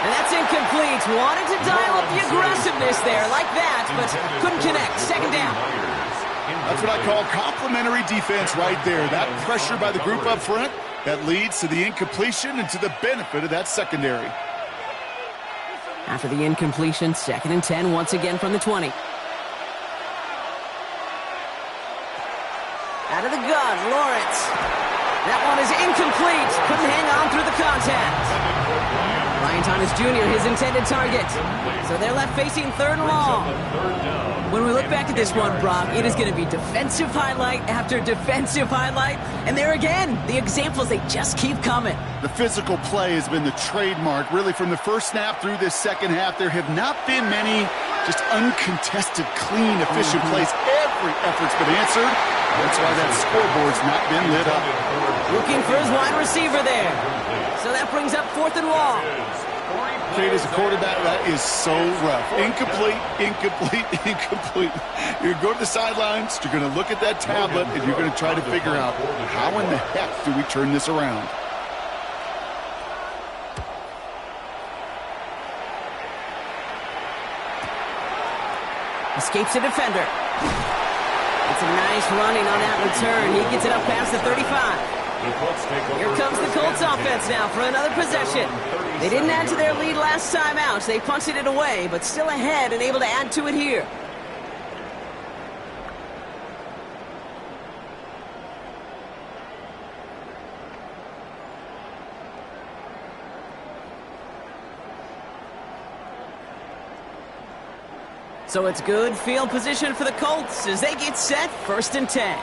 And that's incomplete. Wanted to dial up the aggressiveness there like that, but couldn't connect. 2nd down. That's what I call complimentary defense right there. That pressure by the group up front, that leads to the incompletion and to the benefit of that secondary. After the incompletion, 2nd and 10 once again from the 20. Out of the gun, Lawrence. That one is incomplete. Couldn't hang on through the contact. Ryan Thomas Jr., his intended target. So they're left facing 3rd and long. When we look back at this one, Brock, it is going to be defensive highlight after defensive highlight. And there again, the examples, they just keep coming. The physical play has been the trademark. Really, from the first snap through this 2nd half, there have not been many just uncontested, clean, efficient plays. Every effort's been answered. That's why that scoreboard's not been lit up. Looking for his wide receiver there. So that brings up 4th and long. Kate, as a quarterback, that is so rough. Incomplete, incomplete, incomplete. You're going to the sidelines, you're going to look at that tablet, and you're going to try to figure out how in the heck do we turn this around. Escapes a defender. It's a nice running on that return. He gets it up past the 35. Here comes the Colts offense now for another possession. They didn't add to their lead last time out. They punted it away, but still ahead and able to add to it here. So it's good field position for the Colts as they get set 1st and 10.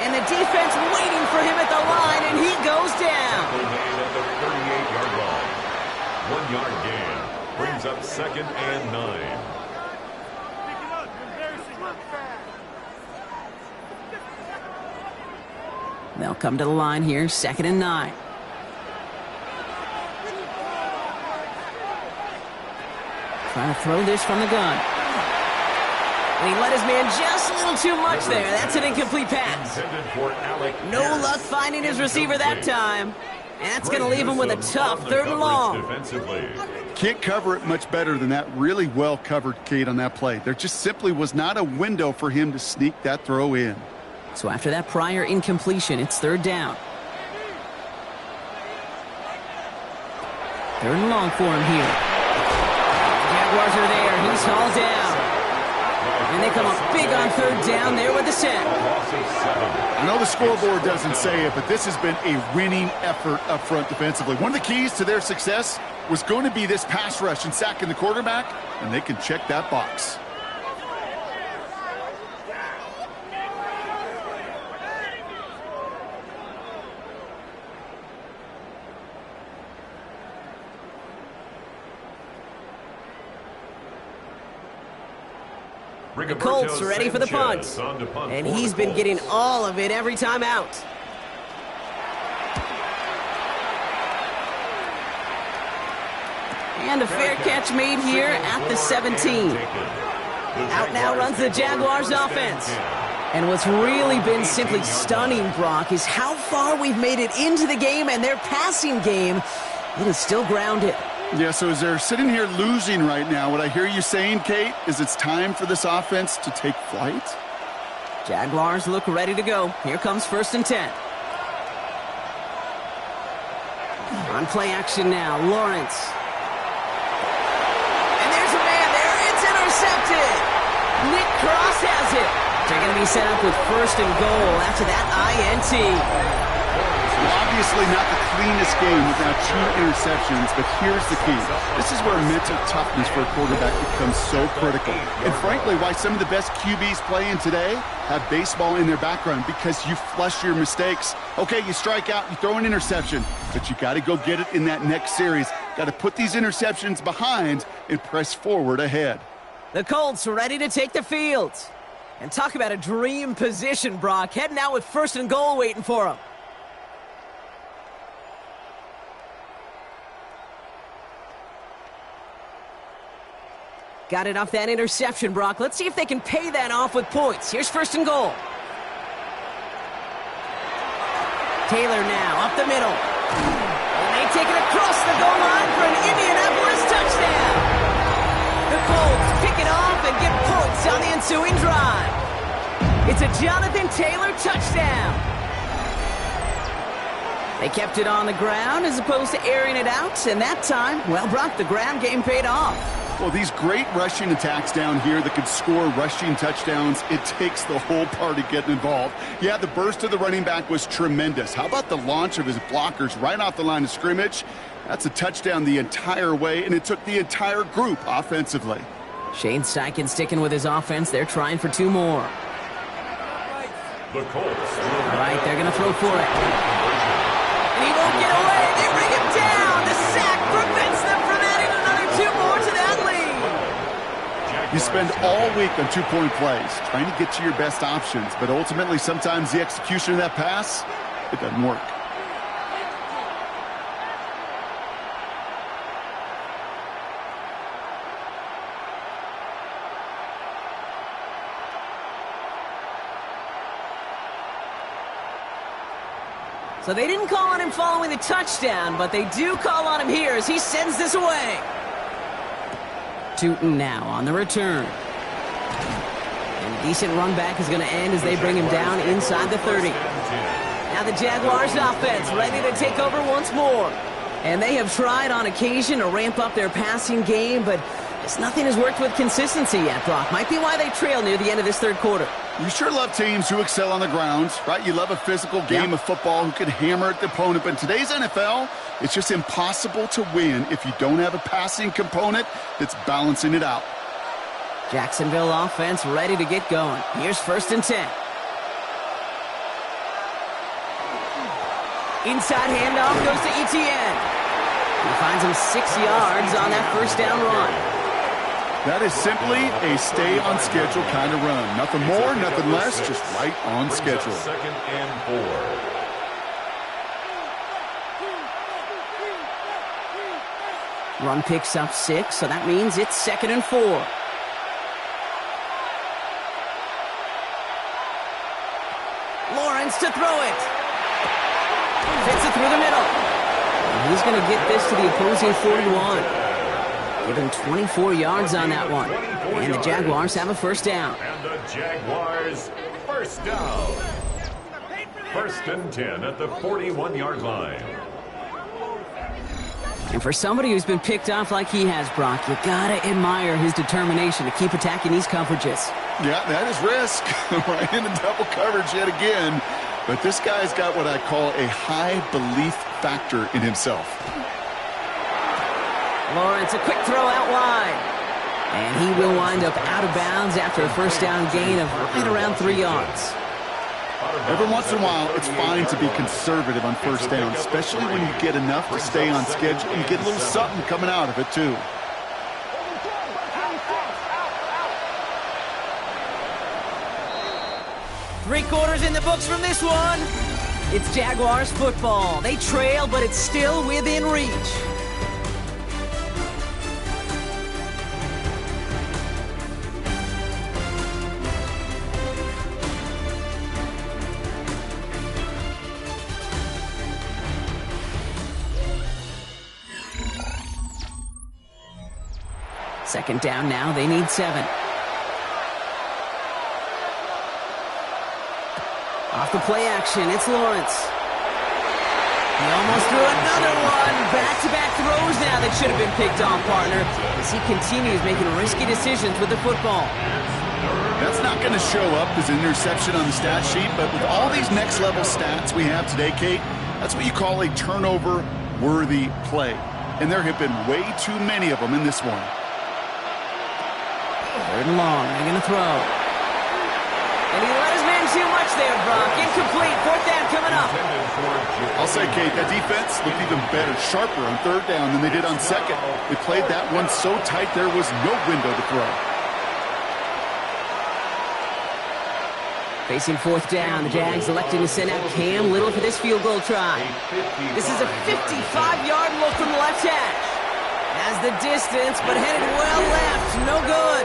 And the defense waiting for him at the line, and he goes down. At the 38-yard line. 1 yard gain brings up 2nd and 9. They'll come to the line here, 2nd and 9. Trying to throw this from the gun. And he let his man just a little too much there. That's an incomplete pass. No luck finding his receiver that time. And that's going to leave him with a tough 3rd and long. Can't cover it much better than that. Really well covered, Kate, on that play. There just simply was not a window for him to sneak that throw in. So after that prior incompletion, it's 3rd down. 3rd and long for him here. Jaguars are there. He's hauled down. And they come up big on 3rd down there with the sack. I know the scoreboard doesn't say it, but this has been a winning effort up front defensively. One of the keys to their success was going to be this pass rush and sacking the quarterback, and they can check that box. The Colts are ready for the punt. And he's been getting all of it every time out. And a fair catch made here at the 17. Out now runs the Jaguars offense. And what's really been simply stunning, Brock, is how far we've made it into the game, and their passing game, it is still grounded. Yeah, so as they're sitting here losing right now, what I hear you saying, Kate, is it's time for this offense to take flight? Jaguars look ready to go. Here comes 1st and 10. On play action now, Lawrence. And there's a man there. It's intercepted. Nick Cross has it. They're going to be set up with 1st and goal after that INT. Well, obviously not the cleanest game without 2 interceptions, but here's the key. This is where mental toughness for a quarterback becomes so critical. And frankly, why some of the best QBs playing today have baseball in their background, because you flush your mistakes. Okay, you strike out, you throw an interception, but you got to go get it in that next series. Got to put these interceptions behind and press forward ahead. The Colts are ready to take the field. And talk about a dream position, Brock. Heading out with 1st and goal waiting for him. Got it off that interception, Brock. Let's see if they can pay that off with points. Here's 1st and goal. Taylor now up the middle. And they take it across the goal line for an Indianapolis touchdown. The Colts pick it off and get points on the ensuing drive. It's a Jonathan Taylor touchdown. They kept it on the ground as opposed to airing it out, and that time, well, Brock, the ground game paid off. Well, these great rushing attacks down here that could score rushing touchdowns, it takes the whole party getting involved. Yeah, the burst of the running back was tremendous. How about the launch of his blockers right off the line of scrimmage? That's a touchdown the entire way, and it took the entire group offensively. Shane Steichen sticking with his offense. They're trying for 2 more. The Colts. All right, they're going to throw for it. And he won't get away. They bring him down. The sack prevents them from adding another 2 more to that lead. You spend all week on 2-point plays, trying to get to your best options, but ultimately sometimes the execution of that pass, it doesn't work. So they didn't call on him following the touchdown, but they do call on him here as he sends this away. Tootin now on the return. And a decent run back is going to end as they bring him down inside the 30. Now the Jaguars offense ready to take over once more. And they have tried on occasion to ramp up their passing game, but just nothing has worked with consistency yet, Brock. Might be why they trail near the end of this 3rd quarter. You sure love teams who excel on the ground, right? You love a physical game of football who can hammer at the opponent. But in today's NFL, it's just impossible to win if you don't have a passing component that's balancing it out. Jacksonville offense ready to get going. Here's 1st and 10. Inside handoff goes to Etienne. He finds him 6 yards on that 1st down run. That is simply a stay-on-schedule kind of run. Nothing more, nothing less, just right on schedule. 2nd and 4. Run picks up 6, so that means it's 2nd and 4. Lawrence to throw it. Fits it through the middle. And he's going to get this to the opposing 41. Give him 24 yards on that one. And the Jaguars have a 1st down. And the Jaguars 1st down. 1st and 10 at the 41-yard line. And for somebody who's been picked off like he has, Brock, you gotta admire his determination to keep attacking these coverages. Yeah, that is risk. Right into double coverage yet again. But this guy's got what I call a high belief factor in himself. Lawrence, a quick throw out wide. And he will wind up out of bounds after a 1st down gain of right around 3 yards. Every once in a while, it's fine to be conservative on 1st down, especially when you get enough to stay on schedule and you get a little something coming out of it, too. 3 quarters in the books from this one. It's Jaguars football. They trail, but it's still within reach. Second down now, they need 7. Off the play action, it's Lawrence. He almost threw another one. Back-to-back throws now that should have been picked off, partner, as he continues making risky decisions with the football. That's not going to show up as an interception on the stat sheet, but with all these next-level stats we have today, Kate, that's what you call a turnover-worthy play. And there have been way too many of them in this one. 3rd and long, they're going to throw. And he let his man too much there, Brock. Incomplete, 4th down coming up. I'll say, Kate, that defense looked even better, sharper on 3rd down than they did on 2nd. They played that one so tight there was no window to throw. Facing 4th down, the Jags electing to send out Cam Little for this field goal try. This is a 55-yard look from the left hash. Has the distance, but headed well left. No good.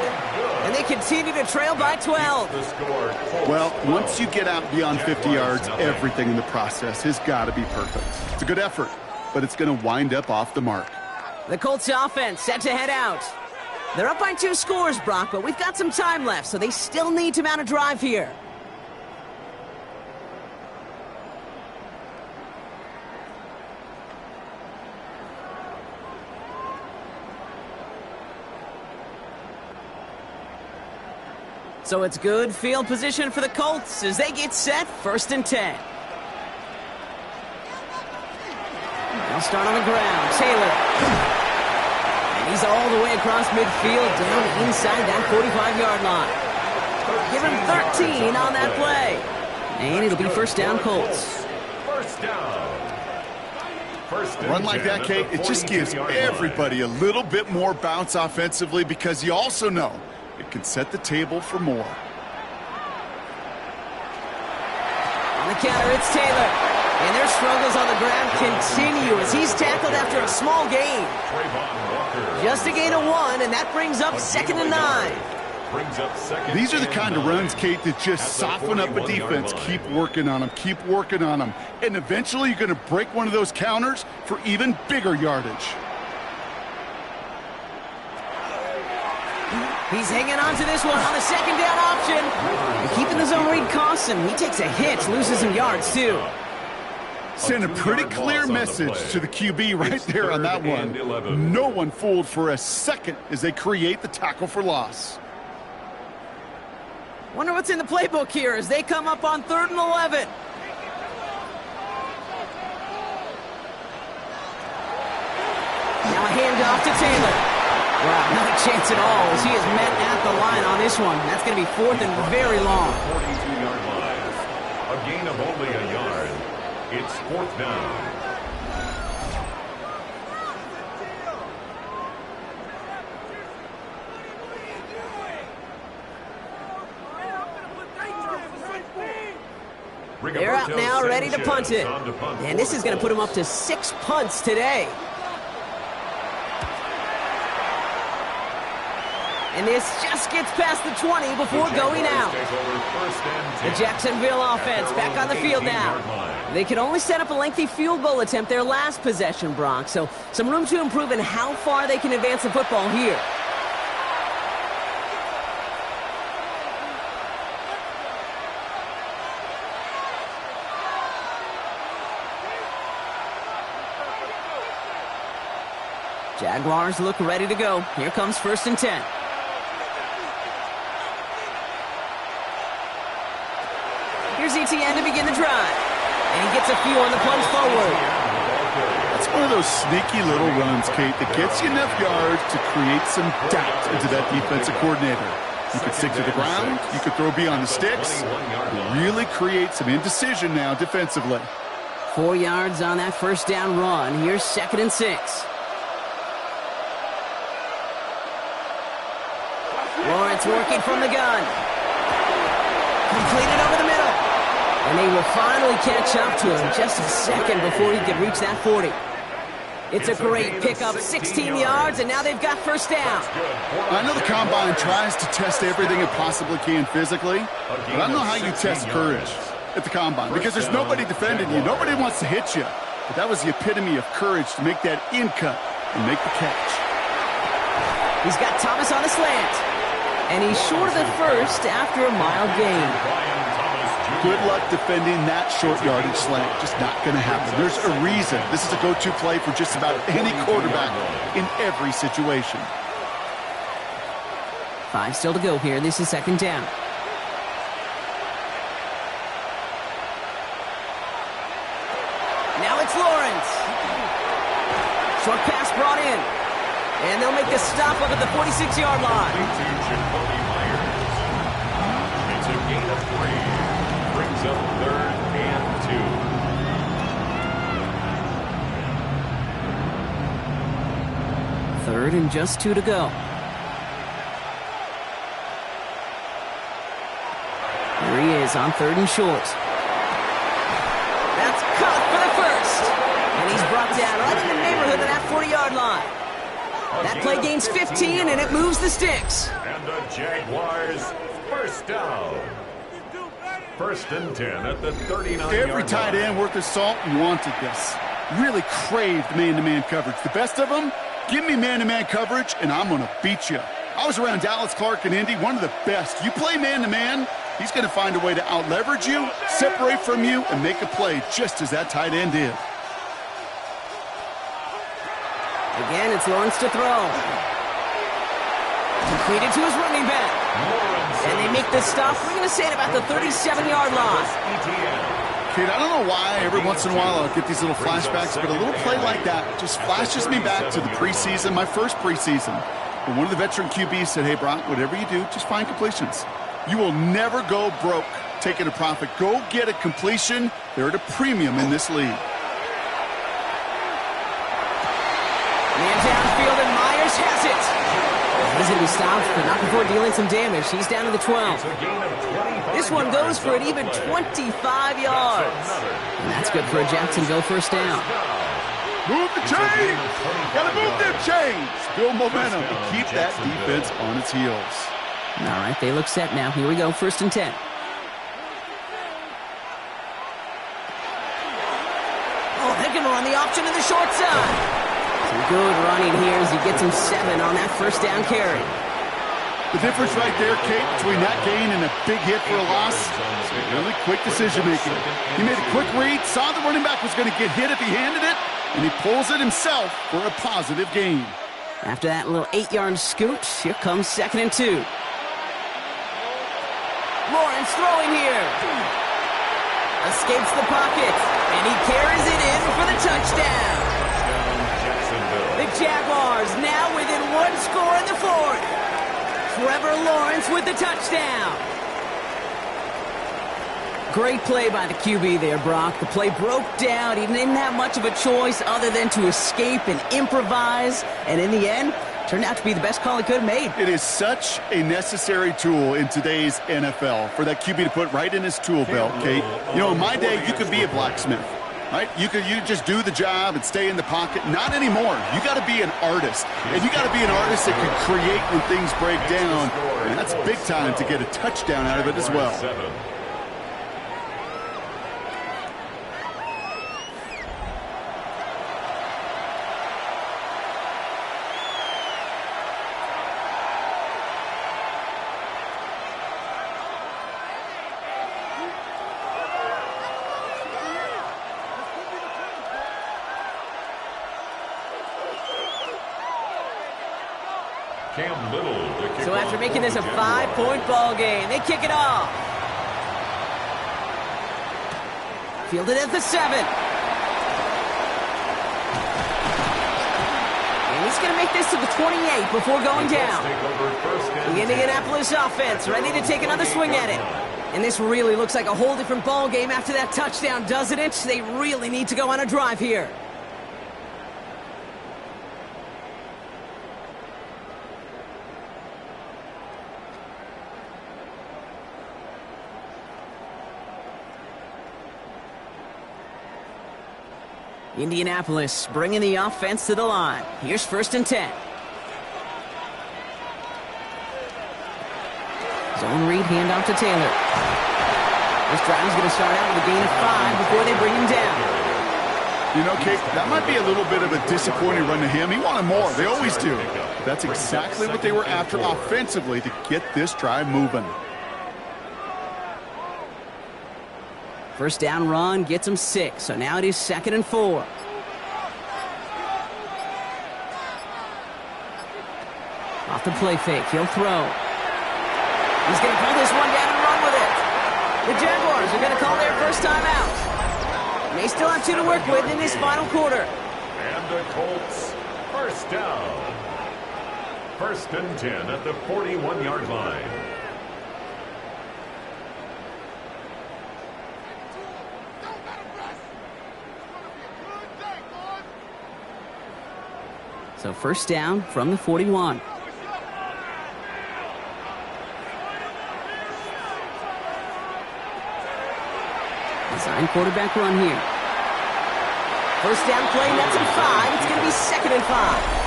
And they continue to trail by 12. Well, once you get out beyond 50 yards, everything in the process has got to be perfect. It's a good effort, but it's going to wind up off the mark. The Colts offense set to head out. They're up by 2 scores, Brock, but we've got some time left, so they still need to mount a drive here. So it's good field position for the Colts as they get set, 1st and 10. They'll start on the ground. Taylor. And he's all the way across midfield, down inside that 45-yard line. Give him 13 on that play. And it'll be 1st down, Colts. 1st down. A run like that, Kate, it just gives everybody a little bit more bounce offensively because you also know it can set the table for more. On the counter, it's Taylor. And their struggles on the ground continue as he's tackled after a small gain. Just a gain of 1, and that brings up 2nd and 9. These are the kind of runs, Kate, that just soften up a defense. Keep working on them, keep working on them. And eventually you're going to break one of those counters for even bigger yardage. He's hanging on to this one on the 2nd down option. And keeping the zone read costs him. He takes a hit, loses some yards too. Send a pretty clear message to the QB right there on that one. No one fooled for a second as they create the tackle for loss. Wonder what's in the playbook here as they come up on 3rd and 11. Now a handoff to Taylor. Wow, not a chance at all as he is met at the line on this one. That's going to be 4th and very long. 42-yard line. A gain of only a yard. It's 4th down. They're out now, ready to punt it. And this is going to put them up to 6 punts today. And this just gets past the 20 before going out. The Jacksonville offense back on the field now. They could only set up a lengthy field goal attempt their last possession, Brock. So some room to improve in how far they can advance the football here. Jaguars look ready to go. Here comes 1st and 10. Here's ETN to begin the drive. And he gets a few on the plunge forward. That's one of those sneaky little runs, Kate, that gets you enough yards to create some doubt into that defensive coordinator. You could stick to the ground. You could throw beyond the sticks. Really create some indecision now defensively. 4 yards on that 1st down run. Here's 2nd and 6. Lawrence working from the gun. Completed over the middle. And they will finally catch up to him just a second before he can reach that 40. It's a great pickup, 16 yards, and now they've got first down. I know the Combine tries to test everything it possibly can physically, but I don't know how you test courage at the Combine, because there's nobody defending you. Nobody wants to hit you. But that was the epitome of courage to make that in cut and make the catch. He's got Thomas on a slant. And he's short of the first after a mild gain. Good luck defending that short yardage slant. Just not going to happen. There's a reason. This is a go-to play for just about any quarterback in every situation. 5 still to go here. This is second down. Now it's Lawrence. Short pass brought in. And they'll make the stop up at the 46-yard line. It's a gain of 3. Brings up 3rd and 2. 3rd and just 2 to go. Here he is on 3rd and short. That's caught for the first. And he's brought down right in the neighborhood of that 40-yard line. That play gains 15, and it moves the sticks. And the Jaguars first down. 1st and 10 at the 39-yard line. Every tight end worth his salt wanted this. Really craved man-to-man coverage. The best of them, give me man-to-man coverage, and I'm going to beat you. I was around Dallas Clark and Indy, one of the best. You play man-to-man, he's going to find a way to out-leverage you, separate from you, and make a play just as that tight end did. Again, it's Lawrence to throw. Completed to his running back. And they make the stop. We're going to say it about the 37-yard line. Kid, I don't know why every once in a while I'll get these little flashbacks, but a little play like that just flashes me back to the preseason, my first preseason. And one of the veteran QBs said, hey, Brock, whatever you do, just find completions. You will never go broke taking a profit. Go get a completion. They're at a premium in this league. Man downfield, and Myers has it. He's going to be stopped, but not before dealing some damage. He's down to the 12. This one goes for an even 25 yards. And that's good for a Jacksonville first down. Move the chains! Gotta move them chains! Build momentum to keep that defense on its heels. All right, they look set now. Here we go, 1st and 10. Oh, they're going to run the option to the short side. Some good running here as he gets him 7 on that first down carry. The difference right there, Kate, between that gain and a big hit for a loss, is really quick decision-making. He made a quick read, saw the running back was going to get hit if he handed it, and he pulls it himself for a positive gain. After that little 8-yard scoot, here comes 2nd and 2. Lawrence throwing here. Escapes the pocket, and he carries it in for the touchdown. The Jaguars now within 1 score in the 4th. Trevor Lawrence with the touchdown. Great play by the QB there, Brock. The play broke down. He didn't have much of a choice other than to escape and improvise. And in the end, turned out to be the best call he could have made. It is such a necessary tool in today's NFL for that QB to put right in his tool belt, Kate. You know, in my day, you could be a blacksmith. Right? You just do the job and stay in the pocket. Not anymore. You got to be an artist. And you got to be an artist that can create when things break down. And that's big time to get a touchdown out of it as well. So after making this a 5-point ball game, they kick it off. Fielded at the 7. And he's going to make this to the 28 before going down. The Indianapolis offense ready to take another swing at it. And this really looks like a whole different ball game after that touchdown, doesn't it? They really need to go on a drive here. Indianapolis bringing the offense to the line. Here's 1st and 10. Zone read, handoff to Taylor. This drive is going to start out with a gain of 5 before they bring him down. You know, Kate, that might be a little bit of a disappointing run to him. He wanted more. They always do. That's exactly what they were after offensively to get this drive moving. 1st down run gets him 6, so now it is 2nd and 4. Off the play fake, he'll throw. He's going to pull this one down and run with it. The Jaguars are going to call their first time out. They still have 2 to work with in this final quarter. And the Colts, 1st down. 1st and 10 at the 41-yard line. So 1st down from the 41. Design quarterback run here. 1st down play, that's a 5. It's going to be 2nd and 5.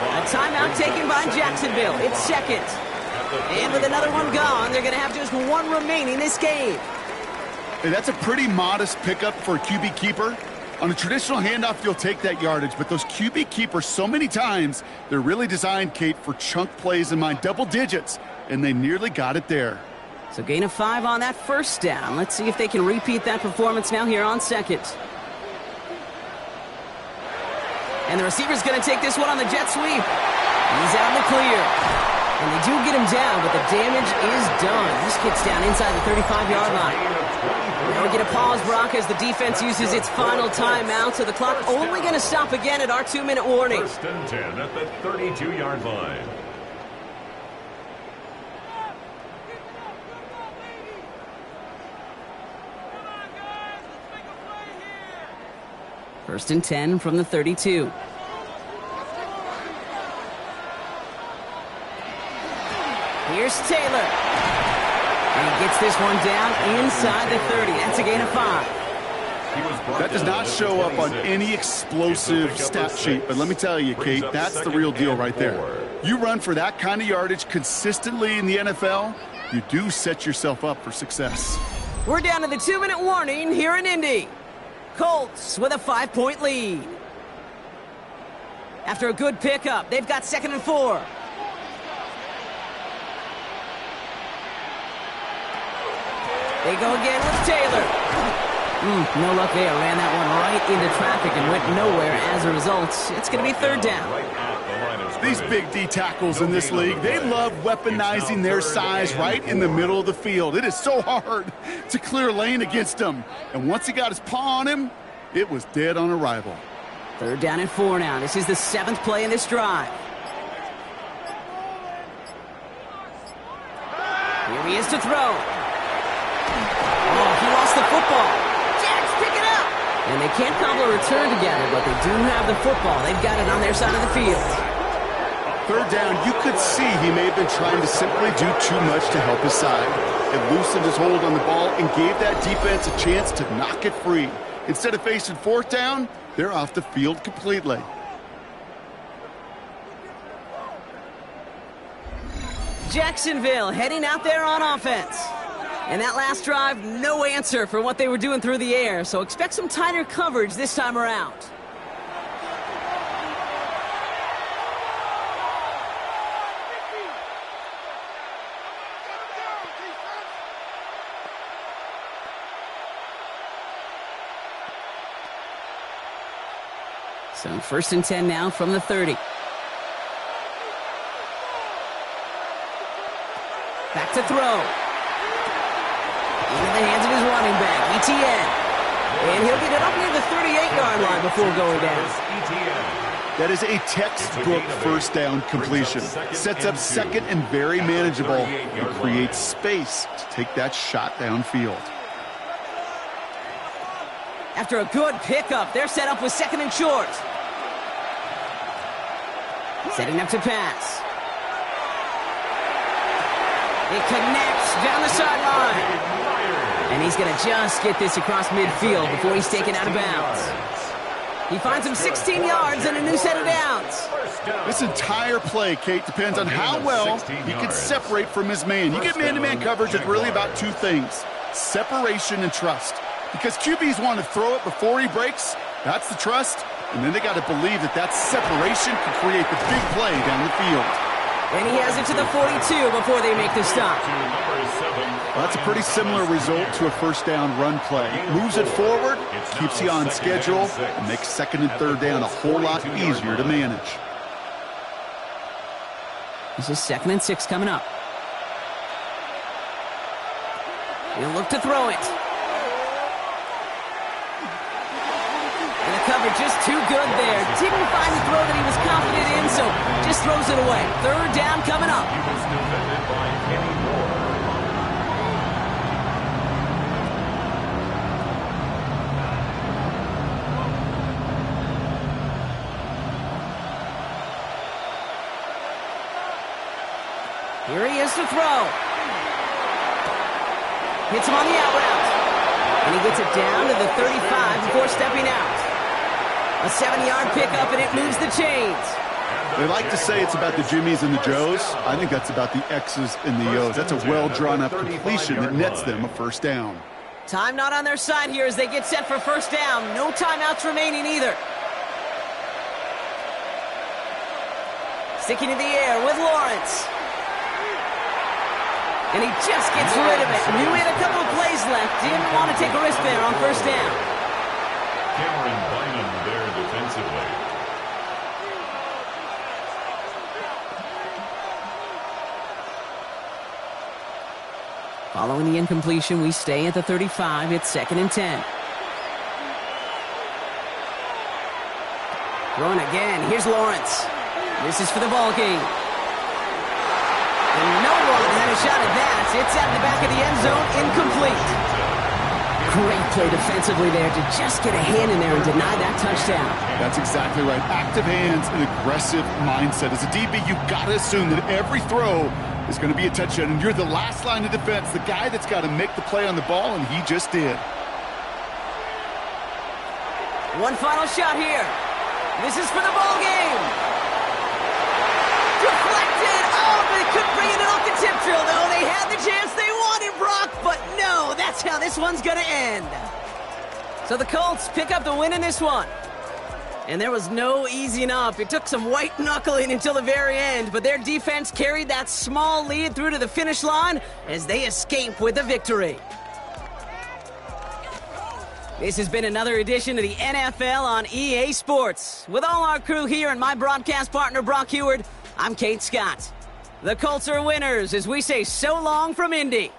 A timeout taken by Jacksonville. It's 2nd. And with another one gone, they're going to have just 1 remaining this game. Hey, that's a pretty modest pickup for a QB keeper. On a traditional handoff, you'll take that yardage, but those QB keepers, so many times, they're really designed, Kate, for chunk plays in mind, double digits, and they nearly got it there. So gain of 5 on that 1st down. Let's see if they can repeat that performance now here on 2nd. And the receiver's going to take this one on the jet sweep. He's out in the clear. And they do get him down, but the damage is done. This gets down inside the 35-yard line. Now we get a pause, Brock, as the defense uses its final timeout. So the clock only going to stop again at our 2-minute warning. 1st and 10 at the 32-yard line. First and 10 from the 32. Here's Taylor. And he gets this one down inside the 30. That's a gain of 5. That does not show up on any explosive stat sheet, but let me tell you, Kate, that's the real deal right there. You run for that kind of yardage consistently in the NFL, you do set yourself up for success. We're down to the 2-minute warning here in Indy. Colts with a 5-point lead. After a good pickup, they've got 2nd and 4. They go again with Taylor. No luck there. Ran that one right into traffic and went nowhere as a result. It's going to be 3rd down. These big D tackles in this league, they love weaponizing their size right in the middle of the field. It is so hard to clear lane against them. And once he got his paw on him, it was dead on arrival. 3rd down and 4 now. This is the 7th play in this drive. Here he is to throw. Oh, he lost the football. Jags pick it up. And they can't cobble a return together, but they do have the football. They've got it on their side of the field. 3rd down, you could see he may have been trying to simply do too much to help his side. It loosened his hold on the ball and gave that defense a chance to knock it free. Instead of facing 4th down, they're off the field completely. Jacksonville heading out there on offense. And that last drive, no answer for what they were doing through the air, so expect some tighter coverage this time around. So 1st and 10 now from the 30. Back to throw. Into the hands of his running back, ETN. And he'll get it up near the 38-yard line before going down. That is a textbook 1st down completion. Sets up 2nd and very manageable and creates space to take that shot downfield. After a good pickup, they're set up with 2nd and short. Setting up to pass. It connects down the sideline. And he's going to just get this across midfield before he's taken out of bounds. He finds him 16 yards and a new set of downs. This entire play, Kate, depends on how well he can separate from his man. You get man-to-man coverage, it's really about two things: separation and trust. Because QBs want to throw it before he breaks, that's the trust, and then they got to believe that that separation can create the big play down the field. And he has it to the 42 before they make the stop. Well, that's a pretty similar result to a first down run play. Moves it forward, keeps you on schedule, and makes second and third down a whole lot easier to manage. This is 2nd and 6 coming up. He'll look to throw it. And the coverage just too good there. Didn't find the throw that he was confident in, so just throws it away. 3rd down coming up. He was defended by Kenny Moore. Here he is to throw. Hits him on the out route. And he gets it down to the 35 before stepping out. A 7-yard pickup, and it moves the chains. They like to say it's about the Jimmies and the Joes. I think that's about the X's and the O's. That's a well-drawn-up completion that nets them a first down. Time not on their side here as they get set for first down. No timeouts remaining either. Sticking in the air with Lawrence. And he just gets rid of it. Knew he had a couple of plays left. Didn't want to take a risk there on first down. Cameron Bynum there defensively. Following the incompletion, we stay at the 35. It's 2nd and 10. Throwing again. Here's Lawrence. This is for the ball game. And no one had a shot at that. It's out of the back of the end zone, incomplete. Great play defensively there to just get a hand in there and deny that touchdown. That's exactly right. Active hands and aggressive mindset. As a DB, you've got to assume that every throw is going to be a touchdown, and you're the last line of defense, the guy that's got to make the play on the ball, and he just did. One final shot here. This is for the ball game. Deflected. Oh, but they couldn't bring it in off the tip drill, though. They had the chance they wanted, Brock, but no, that's how this one's going to end. So the Colts pick up the win in this one. And there was no easing up. It took some white knuckling until the very end, but their defense carried that small lead through to the finish line as they escape with the victory. This has been another edition of the NFL on EA Sports. With all our crew here and my broadcast partner, Brock Heward, I'm Kate Scott. The Colts are winners as we say so long from Indy.